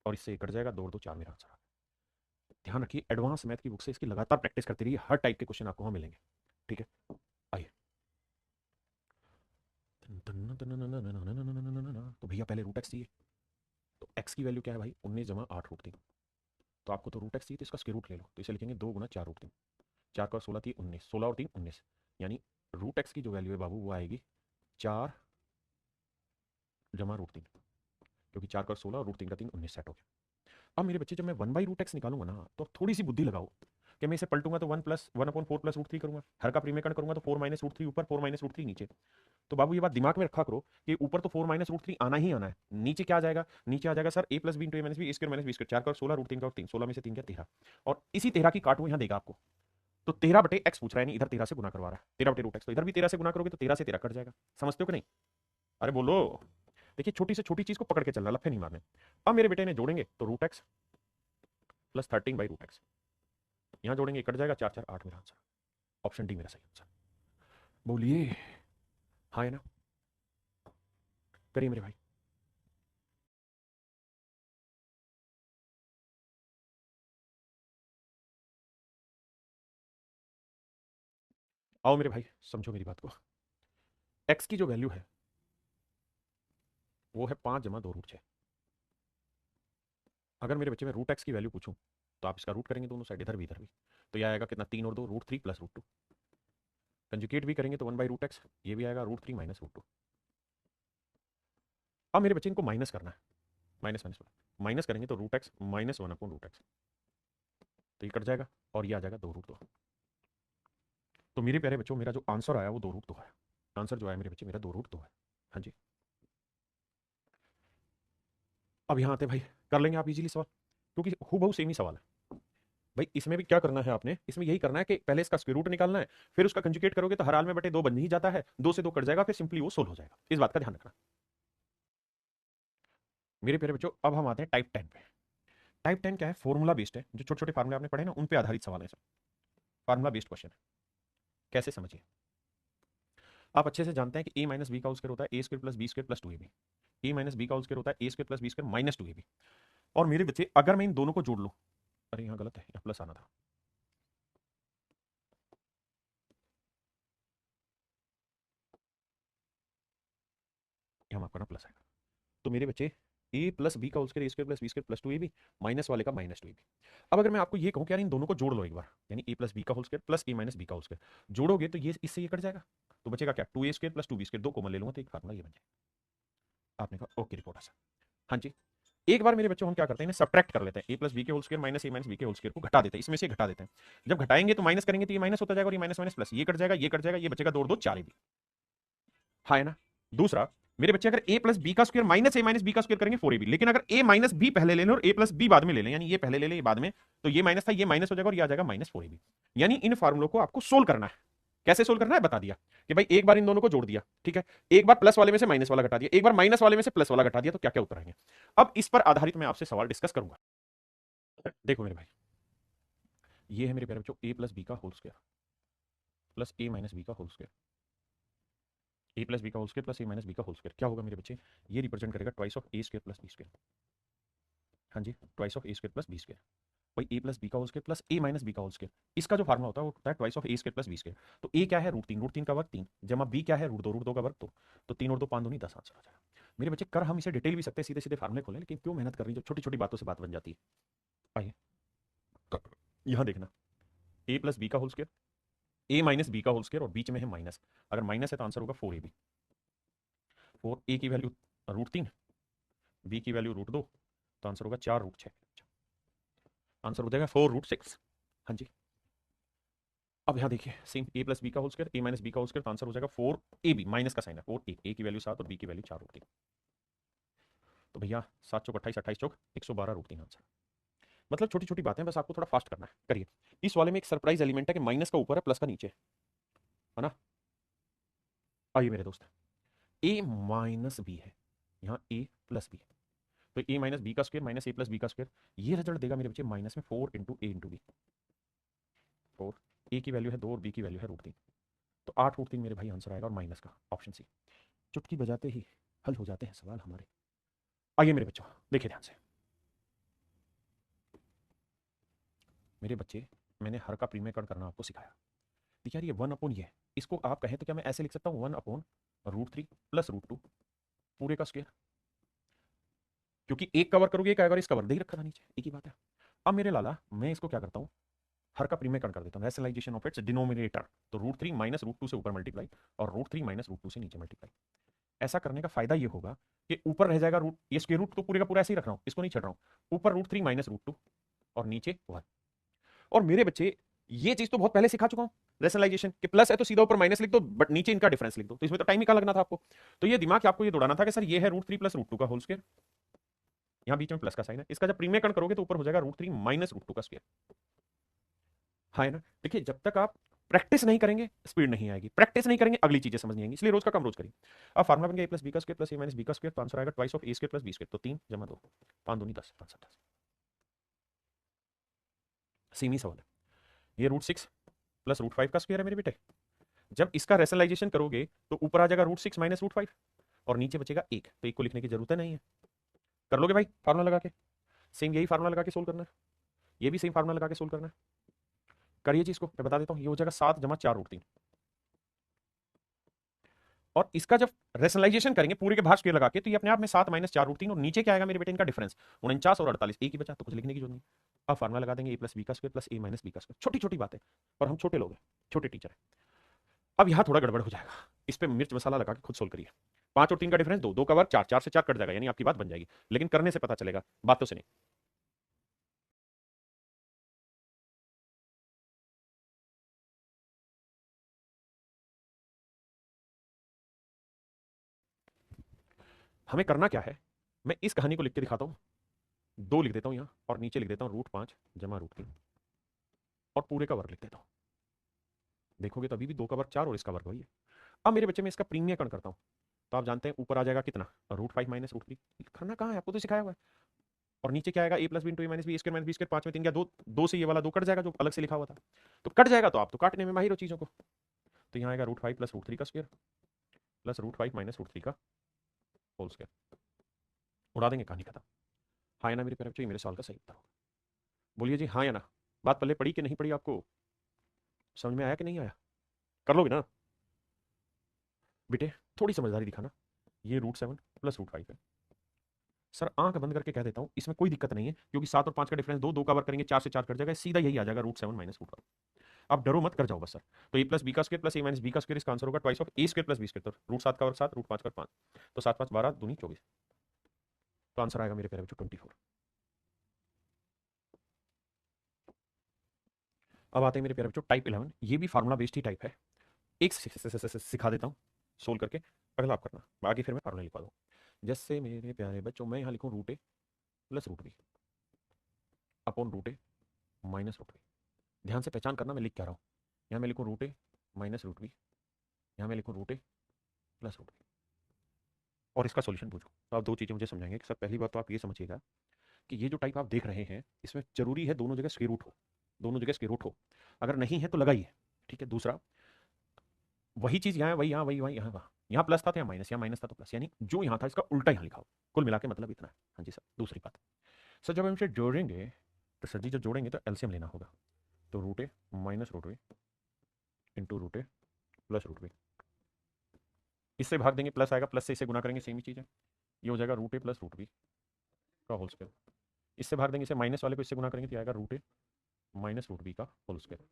और इससे कट जाएगा 2 और 2 4 मेरा आंसर आ गया। ध्यान रखिए एडवांस मैथ की बुक से इसकी लगातार प्रैक्टिस करते रहिए, हर टाइप के क्वेश्चन आपको वहाँ मिलेंगे, ठीक है। आइए, तो भैया पहले √x चाहिए, तो x की वैल्यू क्या है भाई 19 जमा 8 √3, तो आपको तो √x चाहिए तो इसका स्क्वायर रूट ले लो, तो इसे लिखेंगे 2 गुना 4 √3, 4 का 16 थी 19, 16 और 3 19, यानी √x की जो वैल्यू है बाबू वो आएगी 4 जमा √3, क्योंकि 4 का 16 और √3 का 3 19 सेट हो गया। अब मेरे बच्चे जब मैं 1/√x निकालूंगा ना तो अब थोड़ी सी बुद्धि लगाओ कि मैं इसे पलटूंगा तो 1+1/4 + √3 करूंगा, हर का प्रीमेकरण करूंगा तो 4 माइनस √3 ऊपर 4 माइनस √3 नीचे। तो बाबू ये बात दिमाग में रखा करो कि ऊपर तो 4 माइनस √3 आना ही आना है, नीचे क्या आ जाएगा, नीचे आ जाएगा sir a + b × a - b a² - b², 4 का 16 √3 का 3, 16 में से 3 क्या 13, और इसी 13 की काटू यहाँ देगा आपको, तो 13/x पूछ रहा है, नहीं इधर 13 से गुना करवा रहा है, 13/√x, तो इधर भी 13 से गुना करोगे तो 13 से 13 कट जाएगा, समझते हो कि नहीं? अरे बोलो, देखिए छोटी से छोटी चीज को पकड़ के चलना, लफे नहीं मारने। अब मेरे बेटे ने जोड़ेंगे तो √x प्लस 13/√x, यहाँ जोड़ेंगे कट जाएगा 4 4 8 मेरा आंसर, ऑप्शन डी मेरा सही आंसर। बोलिए हाँ है ना, करिए मेरे भाई। आओ मेरे भाई समझो मेरी बात को, x की जो वैल्यू है वो है 5 जमा 2 √6। अगर मेरे बच्चे में √x की वैल्यू पूछूं तो आप इसका रूट करेंगे दोनों साइड, इधर भी इधर भी, तो यह आएगा कितना 3 और 2 √3 प्लस √2, कंजुगेट भी करेंगे तो 1/√x, ये भी आएगा √3 माइनस √2। अब मेरे बच्चे इनको माइनस करना है, माइनस माइनस माइनस करेंगे तो √x माइनस 1/√x, तो ये कट जाएगा और ये आ जाएगा 2 √2। तो मेरे प्यारे बच्चों मेरा जो आंसर आया वो 2 √2 है, आंसर जो आया मेरे बच्चे मेरा 2 √2 है। हाँ जी, अब यहाँ आते भाई, कर लेंगे आप इजीली सवाल, क्योंकि हूबहू सेम ही सवाल है भाई। इसमें भी क्या करना है आपने, इसमें यही करना है कि पहले इसका स्क्वायर रूट निकालना है, फिर उसका कंजुगेट करोगे तो हर हाल में बटे 2 बन ही जाता है, 2 से 2 कट जाएगा, फिर सिंपली वो सोल्व हो जाएगा, इस बात का ध्यान रखना मेरे प्यारे बच्चों। अब हम आते हैं टाइप 10 पे। टाइप 10 क्या है, फॉर्मूला बेस्ड है, जो छोटे छोटे फार्मूले आपने पढ़े ना उन पे आधारित सवाल है, फार्मूला बेस्ड क्वेश्चन है। कैसे समझिए, आप अच्छे से जानते हैं कि a माइनस बी का होल स्क्वायर होता है a² + b² + 2ab, a minus b का होल स्क्वायर होता है a² + b² - 2ab। और मेरे बच्चे अगर मैं इन दोनों को जोड़ लूं, अरे यहाँ गलत है, यहाँ प्लस आना था, यहाँ माफ करना प्लस आएगा, तो मेरे बच्चे a + b का whole square a² + b² + 2ab, minus वाले का -2ab। अब अगर मैं आपको ये कहूं कि यार इन दोनों को जोड़ लो एक बार, यानी a + b का whole square plus a - b का होल स्क्वायर जोड़ोगे तो ये इससे ये कट जाएगा, तो बचेगा क्या 2a² + 2b², दो कॉमन ले लूंगा तो एक फार्मूला ये बन जाएगा। आपने कहा ओके रिपोर्ट सर, हाँ जी। एक बार मेरे बच्चों हम क्या करते हैं, सब्ट्रैक्ट कर लेते हैं, a + b के whole square minus a - b के होल स्क्वायर को घटा देते हैं, इसमें से घटा देते हैं, जब घटाएंगे तो माइनस करेंगे तो ये माइनस होता जाएगा, और ये माइनस माइनस प्लस, ये कट जाएगा, ये कट जाएगा, ये बचेगा 2 और 2 4 ab, हाँ है ना। दूसरा मेरे बच्चे अगर a + b का स्क्वायर माइनस a - b का स्क्वायर करेंगे 4ab, लेकिन अगर a - b पहले ले लें और a + b बाद में ले लें, यानी ये पहले ले लें ये बाद में, तो ये माइनस था ये माइनस हो जाएगा और ये आ जाएगा -4ab। यानी इन फार्मूलों को आपको सोल्व करना है, कैसे सोल्व करना है बता दिया कि भाई एक बार इन दोनों को जोड़ दिया, ठीक है, एक बार प्लस वाले में से माइनस वाला घटा दिया, एक बार माइनस वाले में से प्लस वाला घटा दिया, तो क्या क्या उत्तर आएंगे। अब इस पर आधारित मैं आपसे सवाल डिस्कस करूंगा। देखो मेरे भाई, ये है मेरे प्यारे बच्चों a + b का whole square plus a - b का होल स्क्वायर, a + b का whole square plus a - b का होल स्क्वायर क्या होगा मेरे बच्चे, ये रिप्रेजेंट करेगा ट्वाइस ऑफ a² + b²। हाँ जी, ट्वाइस ऑफ a² + b², भाई a + b का whole square plus a - b का होल स्क्वायर, इसका जो फार्मूला होता है वो होता है ट्वाइस ऑफ a² + b²। तो a क्या है √3, √3 का वर्ग 3, जमा b क्या है √2, √2 का वर्ग 2, तो 3 और 2 5 दूनी 10 आंसर आ जाएगा। मेरे बच्चे कर हम इसे डिटेल भी सकते हैं, सीधे सीधे फार्मूले खोलें, लेकिन क्यों मेहनत करनी, जो छोटी छोटी बातों से बात बन जाती है। आइए यहाँ देखना, a + b का होल स्क्वायर a - b का होल स्क्वायर और बीच में है माइनस, अगर माइनस है तो आंसर होगा 4ab, 4a की वैल्यू √3, b की वैल्यू √2, तो आंसर होगा 4 √6, आंसर हो जाएगा 4 √6। हाँ जी, अब यहाँ देखिए सेम a + b का होल स्क्वायर a - b का होल स्क्वायर, तो आंसर हो जाएगा 4ab, माइनस का साइन है 4a, a की वैल्यू 7 और b की वैल्यू 4 √3, तो भैया 7 चौक 28, 28 चौक 112 √3 आंसर। मतलब छोटी छोटी बातें, बस आपको थोड़ा फास्ट करना है, करिए। इस वाले में एक सरप्राइज एलिमेंट है कि माइनस का ऊपर है प्लस का नीचे है ना। आइए मेरे दोस्त, a - b है, यहाँ ए प्लस बी, तो ए माइनस बी का स्क्वायर माइनस ए प्लस बी का स्क्वायर, ये रिजल्ट देगा मेरे बच्चे माइनस में 4 इंटू ए इंटू बी। 4, ए की वैल्यू है 2 और बी की वैल्यू है √3, तो 8√3 मेरे भाई आंसर आएगा, और माइनस का ऑप्शन सी। चुटकी बजाते ही हल हो जाते हैं सवाल हमारे। आइए मेरे बच्चों देखिए ध्यान से, मेरे बच्चे मैंने हर का प्रीमेयकरण करना आपको सिखाया। देखिए यार ये 1 ये, इसको आप कहें तो क्या मैं ऐसे लिख सकता हूँ 1/√3 प्लस √2 पूरे का स्क्वायर, क्योंकि एक कवर करोगे एक आएगा और इसका वर्ग दे ही रखा था नीचे, एक ही बात है। अब मेरे लाला मैं इसको क्या करता हूँ, हर का प्रीमेयकरण कर देता हूँ, रैशनलाइजेशन ऑफ इट्स डिनोमिनेटर, तो √3 माइनस √2 से ऊपर मल्टीप्लाई और √3 माइनस √2 से नीचे मल्टीप्लाई। ऐसा करने का फायदा ये होगा कि ऊपर रह जाएगा रूट, ये स्क्वायर रूट तो पूरे का पूरा ऐसे ही रख रहा हूँ, इसको नहीं छड़ रहा हूँ, ऊपर √3 माइनस √2 और नीचे 1। और मेरे बच्चे ये चीज तो बहुत पहले सिखा चुका हूं, रैशनलाइजेशन कि प्लस है तो सीधा ऊपर माइनस लिख दो, बट नीचे इनका डिफरेंस लिख दो, तो इसमें तो टाइम ही कहाँ लगना था आपको। तो ये दिमाग आपको ये दौड़ाना था कि सर ये है √3 प्लस √2 का होल स्क्वायर, यहाँ बीच में प्लस का साइन है, इसका जब प्रीमेयकरण करोगे तो ऊपर हो जाएगा √3 माइनस √2 का स्क्वायर। हाँ है ना। देखिए जब तक आप प्रैक्टिस नहीं करेंगे स्पीड नहीं आएगी, प्रैक्टिस नहीं करेंगे अगली चीजें समझ नहीं आएंगी, इसलिए रोज का काम रोज करिए। अब फार्मुला बन गया a प्लस बी का square plus a minus b का स्क्वायर, तो आंसर आएगा twice of a square plus b square, तो 3 जमा 2 5 दूनी 10 5 7 10। सीमी सवाल है, ये √6 प्लस √5 का स्क्वायर है मेरे बेटे, जब इसका रैशनलाइजेशन करोगे तो ऊपर आ जाएगा √6 माइनस √5 और नीचे बचेगा 1, तो 1 को लिखने की जरूरत नहीं है, कर लोगे भाई फार्मुला लगा के, सेम यही फार्मुला लगा के सोल्व करना है, ये भी सेम फार्मुला लगा के सोल्व करना है। करिए चीज को मैं बता देता हूं, ये हो जाएगा 7 जमा 4√3, और इसका जब रैशनलाइजेशन करेंगे पूरे के बाहर स्क्वायर लगा के, तो ये अपने आप में 7 माइनस 4√3 और नीचे क्या आएगा मेरे बेटे इनका डिफरेंस 49 और 48, एक ही बचा, तो कुछ लिखने की जरूरत नहीं। अब फार्मुला लगा देंगे a प्लस बी का square plus a minus b का स्क्वायर, छोटी छोटी बातें, और हम छोटे लोग हैं, छोटे टीचर हैं। अब यहाँ थोड़ा गड़बड़ हो जाएगा, इस पर मिर्च मसाला लगा के खुद सोल्व करिए। 5 और 3 का डिफरेंस 2, 2 का वर्ग 4, 4 से 4 कट जाएगा, यानी आपकी बात बन जाएगी, लेकिन करने से पता चलेगा, बातों से नहीं। हमें करना क्या है, मैं इस कहानी को लिख के दिखाता हूँ, 2 लिख देता हूँ यहाँ और नीचे लिख देता हूँ √5 जमा √3 और पूरे का वर्ग लिख देता हूँ। देखोगे तो अभी भी 2 का वर्ग 4 और इसका वर्ग वही है। अब मेरे बच्चे में इसका प्रीमियकरण करता हूँ, तो आप जानते हैं ऊपर आ जाएगा कितना √5 माइनस √3, करना कहाँ है आपको तो सिखाया हुआ है, और नीचे क्या आएगा a plus b into a minus b square minus b square, 5 में 3 क्या 2, 2 से ये वाला 2 कट जाएगा जो अलग से लिखा हुआ था, तो कट जाएगा, तो आप तो काटने में माहिर हो चीज़ों को, तो यहाँ आएगा √5 प्लस √3 का स्क्वायर प्लस √5 माइनस √3 का होल स्क्वायर, उड़ा देंगे कहानी खत्म। हाँ या ना मेरे प्यारे बच्चों, ये मेरे सवाल का सही उत्तर होगा, बोलिए जी हाँ या ना। बात पल्ले पड़ी कि नहीं पड़ी, आपको समझ में आया कि नहीं आया, कर लोगे ना बेटे, थोड़ी समझदारी दिखाना। ये √7 प्लस √5 है, सर आंख बंद करके कह देता हूं इसमें कोई दिक्कत नहीं है, क्योंकि 7 और 5 का डिफरेंस 2, 2 का वर्ग करेंगे 4 से 4 कट जाएगा, सीधा यही आ जाएगा √7 माइनस √1। अब डरो मत, कर जाओ बस सर। तो a प्लस बी का square plus a minus b का स्क्वायर, इसका आंसर होगा twice of a square plus b square, तो √7 का वर्ग 7, √5 का 5, तो 7 5 12 दूनी 24, तो आंसर आएगा मेरे प्यारे बच्चों 24। अब आते हैं मेरे प्यारे बच्चों टाइप 11, ये भी फार्मुला बेस्ड ही टाइप है, एक सिखा देता हूँ सोल्व करके, अगला आप करना, आगे फिर मैं फार्मुला लिखवा दूँ। जैसे मेरे प्यारे बच्चों मैं यहाँ लिखूँ √a plus √b upon √a minus √b, ध्यान से पहचान करना मैं लिख क्या रहा हूँ, यहाँ मैं लिखूँ √a माइनस √b, यहाँ मैं लिखूँ √a प्लस √b, और इसका सॉल्यूशन पूछो, तो आप 2 चीज़ें मुझे समझाएंगे कि सर पहली बात तो आप ये समझिएगा कि ये जो टाइप आप देख रहे हैं इसमें जरूरी है दोनों जगह स्क्वायर रूट हो, दोनों जगह स्क्वायर रूट हो, अगर नहीं है तो लगाइए, ठीक है। दूसरा वही चीज़ यहाँ है, वही यहाँ, वही वही यहाँ, वहाँ यहाँ प्लस था तो यहाँ माइनस, यहाँ माइनस था तो प्लस, यानी जो यहाँ था इसका उल्टा यहाँ लिखा हो, कुल मिला के मतलब इतना है। हाँ जी सर। दूसरी बात सर, जब हम इसे जोड़ेंगे तो सर जी जब जोड़ेंगे तो एलसीएम लेना होगा, तो √a minus √a into √a plus √b, इससे भाग देंगे प्लस आएगा, प्लस से इसे गुना करेंगे सेम ही चीज़ है, ये हो जाएगा √a प्लस √b का होल स्क्वायर, इससे भाग देंगे इसे माइनस वाले को इससे गुना करेंगे तो आएगा √a माइनस √b का होल स्क्वायर।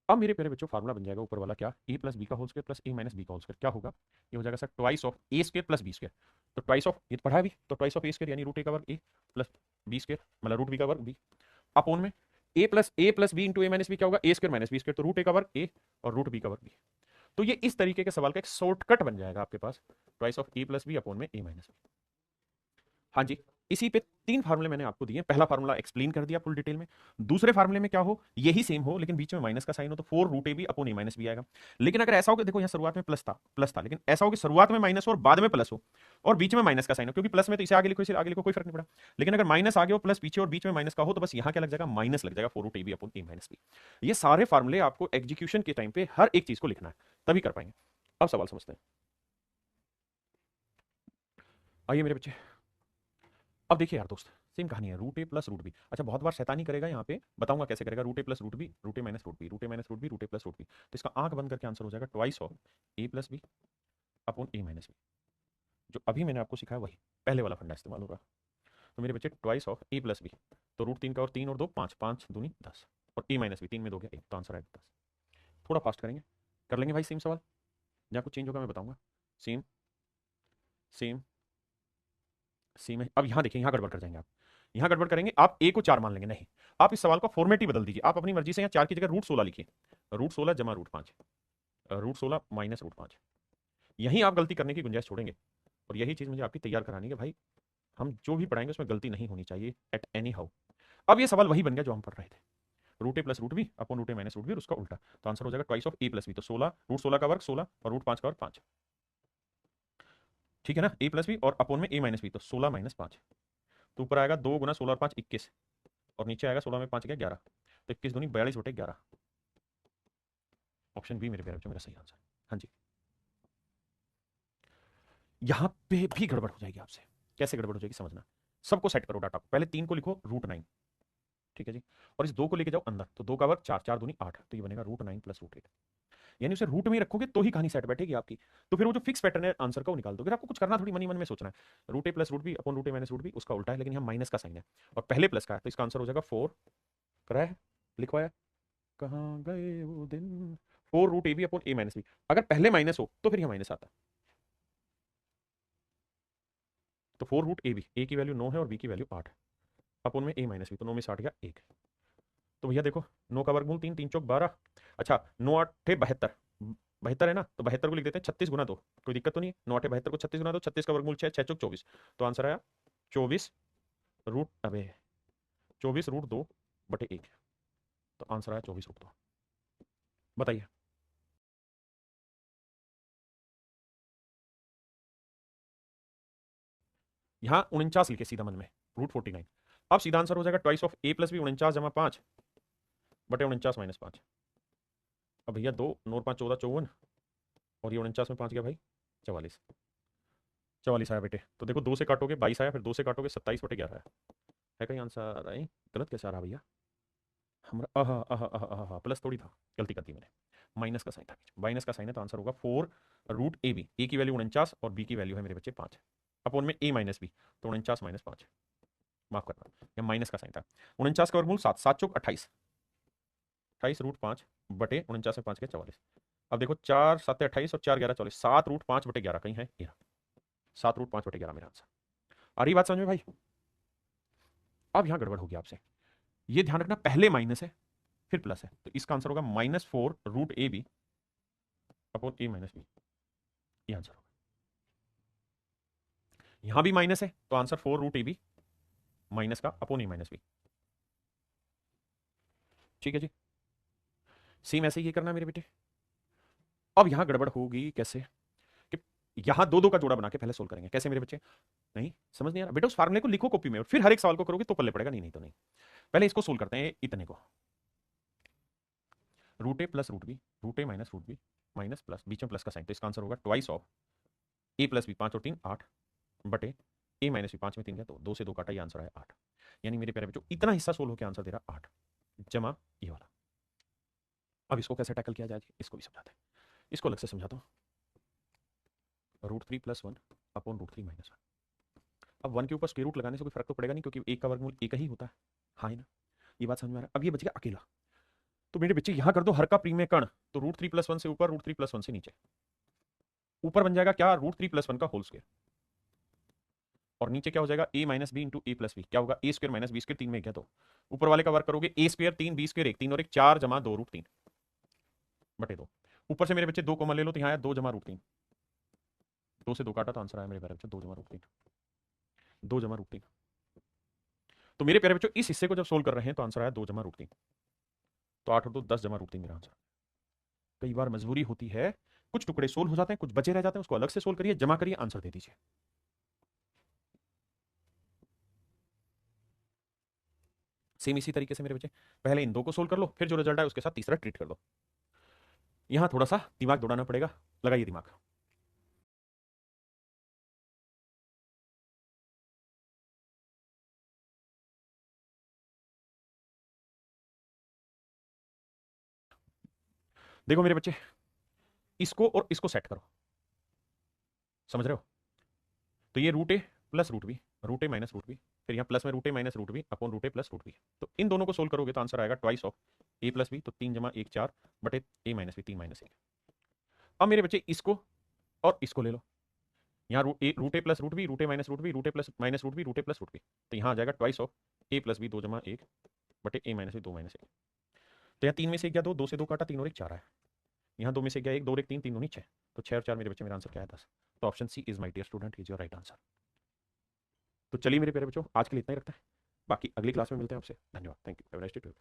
अब मेरे प्यारे बच्चों फार्मुला बन जाएगा ऊपर वाला क्या, a प्लस बी का whole square plus a minus b का होल स्क्वायर, क्या होगा ये हो जाएगा sir twice of a square plus b square, तो ट्वाइस ऑफ ये पढ़ा भी, तो ट्वाइस ऑफ ए स्क्वायर यानी √a का वर्ग a प्लस बी स्क्वायर मतलब √b का वर्ग b, अपॉन में a plus b into a minus b क्या होगा a square minus b square, तो √a का वर्ग a और √b का वर्ग b, तो ये इस तरीके के सवाल का एक शॉर्टकट बन जाएगा आपके पास, twice of a plus b upon में a माइनस बी। हाँ जी इसी पे 3 फार्मूले मैंने आपको दिए। पहला फार्मूला एक्सप्लेन कर दिया फुल डिटेल में। दूसरे फार्मूले में क्या हो, यही सेम हो लेकिन बीच में माइनस का साइन हो, तो 4 root a b upon a minus b आएगा। लेकिन अगर ऐसा हो कि देखो यहाँ शुरुआत में प्लस था, लेकिन ऐसा हो कि शुरुआत में माइनस हो और बाद में प्लस हो और बीच में माइनस का साइन हो, क्योंकि प्लस में तो इसे आगे लिखो इसे आगे लिखो कोई फर्क नहीं पड़ा। लेकिन अगर माइनस आगे हो प्लस पीछे और बीच में माइनस का हो, तो बस यहाँ क्या लग जाएगा, माइनस लग जाएगा 4 root a b upon a minus b. ये सारे फार्मूले आपको एग्जीक्यूशन के टाइम पे हर एक चीज को लिखना है, तभी कर पाएंगे। अब सवाल समझते हैं। आइए मेरे बच्चे, अब देखिए यार दोस्त, सेम कहानी है, root a plus root B. अच्छा बहुत बार शैतानी करेगा, यहाँ पे बताऊंगा कैसे करेगा। Root a plus root b, root a minus root b, root a minus root b, root a plus root b. तो इसका आंख बंद करके आंसर हो जाएगा twice of a plus b upon a minus b. जो अभी मैंने आपको सिखाया वही पहले वाला फंडा इस्तेमाल होगा। तो मेरे बच्चे twice of a plus b, तो रूट 3 का और 3 और 2 5, 5 दूनी 10, और ए माइनस बी 3 में 2 गया 1, तो आंसर आएगा 10। थोड़ा फास्ट करेंगे, कर लेंगे भाई सेम सवाल, जहाँ कुछ चेंज होगा मैं बताऊंगा। सेम सेम सेम है। अब यहाँ देखिए, यहाँ गड़बड़ कर जाएंगे आप, यहाँ गड़बड़ करेंगे आप, ए को 4 मान लेंगे, नहीं आप इस सवाल का फॉर्मेट ही बदल दीजिए, आप अपनी मर्जी से यहाँ 4 की जगह रूट 16 लिखिए, रूट 16 जमा रूट 5, रूट 16 माइनस रूट 5। यहीं आप गलती करने की गुंजाइश छोड़ेंगे, और यही चीज मुझे आपकी तैयार करानी है कि भाई हम जो भी पढ़ाएंगे उसमें गलती नहीं होनी चाहिए एट एनी हाउ। अब ये सवाल वही बन गया जो हम पढ़ रहे थे, root a plus root b upon root a minus root b और उसका उल्टा। तो आंसर हो जाएगा twice of a plus b, तो 16 रूट 16 का वर्ग 16 और रूट 5 का वर्ग 5, ठीक है ना। ए प्लस बी और अपॉन में ए माइनस बी, तो 16 माइनस 5, तो ऊपर आएगा 2 गुना 16 और 5 21, और नीचे आएगा 16 में 5 गया 11, तो 21 दूनी 42/11। ऑप्शन बी मेरे प्यारे बच्चों मेरा सही आंसर। हाँ जी, यहां पे भी गड़बड़ हो जाएगी आपसे, कैसे गड़बड़ हो जाएगी समझना। सबको सेट करो डाटा को, पहले 3 को लिखो रूट 9, ठीक है जी, और इस 2 को लेके जाओ अंदर, तो 2 का वर्ग 4, 4 दूनी 8, तो ये बनेगा रूट 9 प्लस रूट 8। यानी उसे रूट में ही रखोगे तो ही कहानी सेट बैठेगी आपकी। तो फिर वो जो फिक्स पैटर्न है आंसर का वो निकाल दो, फिर आपको कुछ करना थोड़ी मनी मन में सोचना है। Root a plus root b upon root a minus root b, उसका उल्टा है, लेकिन यहाँ माइनस का साइन है और पहले प्लस का है, तो इसका आंसर हो जाएगा 4, कराया है, लिखवाया, कहाँ गए वो दिन, 4 root a b upon a minus b. अगर पहले माइनस हो तो फिर यहाँ माइनस आता, तो 4 रूट ए बी, ए की वैल्यू 9 है और बी की वैल्यू 8, अपॉन में ए माइनस बी, तो 9 में 60 गया 1। तो भैया देखो 9 का वर्गमूल 3, 3 चौक 12, अच्छा 9 8 72, 72 है ना, तो 72 को लिख देते हैं 36 गुना 2, कोई दिक्कत तो नहीं है। 9 8 72 को 36 गुना 2, 36 का वर्गमूल 6, 6 चौक 24, तो आंसर आया 24 रूट, अबे 24 रूट 2 बटे 1, तो आंसर आया 24 रूट 2। बताइए, यहाँ 49 लिखे सीधा मन में, रूट 49। अब सीधा आंसर हो जाएगा twice of a plus b, 49 जमा 5 बटे 49 माइनस 5। अब भैया 2 9 5 14 54, और ये 49 में 5 गया भाई 44, 44 आया बेटे। तो देखो 2 से काटोगे 22 आया, फिर 2 से काटोगे 27/11 आया, है कहीं आंसर आई, गलत कैसे आ रहा भैया हमारा, आहा आहा आहा आहा प्लस थोड़ी था, गलती कर दी मैंने, माइनस का साइन था, माइनस का साइन है, तो आंसर होगा 4 रूट ए बी, ए की वैल्यू 49 और बी की वैल्यू है मेरे बच्चे 5, अपॉन में ए माइनस बी, तो 49 माइनस 5, माफ करना ये माइनस का साइन था। 49 का वर्गमूल 7, 7 चौक 28, 28 रूट 5 बटे 49 में 5 के 44। अब देखो 4 7 28 और 4 11 44, 7 रूट 5 बटे 11 कहीं है, 7 रूट 5 बटे 11 मेरा आंसर। आ रही बात समझ में भाई। अब यहां गड़बड़ होगी आपसे, ये ध्यान रखना पहले माइनस है फिर प्लस है, तो इसका आंसर होगा -4 root a b upon a minus b, ये आंसर होगा। यहां भी माइनस है तो answer 4 root a b minus का अपॉन ए माइनस बी, ठीक है जी। सेम ऐसे ही करना है मेरे बेटे। अब यहां गड़बड़ होगी कैसे, कि यहां दो दो का जोड़ा बना के पहले सोल्व करेंगे, कैसे मेरे बच्चे, नहीं समझ नहीं आ रहा बेटा, उस फार्मूले को लिखो कॉपी में और फिर हर एक सवाल को करोगे तो पल्ले पड़ेगा, नहीं नहीं तो नहीं। पहले इसको सोल्व करते हैं, इतने को, root a plus root b, root a minus root b minus plus, बीच में प्लस का साइन, तो इसका आंसर होगा twice of a plus b, 5 और 3 8 बटे ए माइनस बी, 5 में 3 गया तो 2 से 2 काटा, ये आंसर आया 8। यानी मेरे प्यारे बच्चों इतना हिस्सा सोल्व होकर आंसर दे रहा 8 जमा ये वाला। अब इसको कैसे टैकल किया जाए, इसको भी समझाते हैं, इसको अलग से समझाता हूँ। √3 + 1 अपॉन √3 - 1। अब 1 के ऊपर स्क्वायर रूट लगाने से कोई फर्क तो पड़ेगा नहीं, क्योंकि एक का वर्गमूल एक ही होता है, हाँ है ना, ये बात समझ में आ रहा है। अब ये बच गया अकेला, तो मेरे बच्चे यहां कर दो हर का प्रीमेय कण, तो √3 + 1 से ऊपर, √3 + 1 से नीचे, ऊपर बन जाएगा क्या, √3 + 1 का होल स्क्वायर, और नीचे क्या हो जाएगा a - b × a + b, क्या होगा a² - b² 3 में गया, तो ऊपर वाले का वर्ग करोगे a² 3 b² 1 3 और 1 4 जमा 2 √3 बटे 2। ऊपर से मेरे बच्चे 2 कॉमन ले लो, तो यहाँ आया 2 जमा √3, 2 से 2 काटा तो आंसर आया मेरे प्यारे बच्चे 2 जमा √3, 2 जमा √3। तो मेरे प्यारे बच्चों इस हिस्से को जब सोल्व कर रहे हैं तो आंसर आया 2 जमा रूट 3। तो 8 और 2 10 जमा रूट 3 मेरा आंसर। कई बार मजबूरी होती है, कुछ टुकड़े सोल्व हो जाते हैं, कुछ बचे रह जाते हैं, उसको अलग से सोल्व करिए, जमा करिए, आंसर दे दीजिए। सेम इसी तरीके से मेरे बच्चे पहले इन दो को सोल्व कर लो, फिर जो रिजल्ट आए उसके साथ तीसरा ट्रीट कर दो। यहां थोड़ा सा दिमाग दौड़ाना पड़ेगा, लगाइए दिमाग। देखो मेरे बच्चे, इसको और इसको सेट करो, समझ रहे हो? तो ये root a plus root b, root a minus root b, फिर यहाँ प्लस में root a minus root b upon root a plus root b. तो इन दोनों को सोल्व करोगे तो आंसर आएगा twice of a plus b, तो 3 जमा 1 4 बटे ए माइनस बी, 3 माइनस 1। अब मेरे बच्चे इसको और इसको ले लो, यहाँ root a plus root b, root a minus root b, root a plus minus root b, root a plus root b. तो यहाँ आ जाएगा twice of a plus b 2 जमा 1 बटे ए माइनस बी 2 माइनस 1। तो यहाँ 3 में से 1 गया 2, 2 से 2 काटा, 3 और 1 4 आया। यहाँ 2 में से गया 1, 2 और 1 3, 3 दूनी 6, तो 6 और 4 मेरे बच्चे मेरा आंसर क्या है 10। तो option c is my dear student is your right answer. तो चलिए मेरे प्यारे बच्चों, आज के लिए इतना ही रखते हैं, बाकी अगली क्लास में मिलते हैं आपसे। धन्यवाद, thank you, have a nice day to you.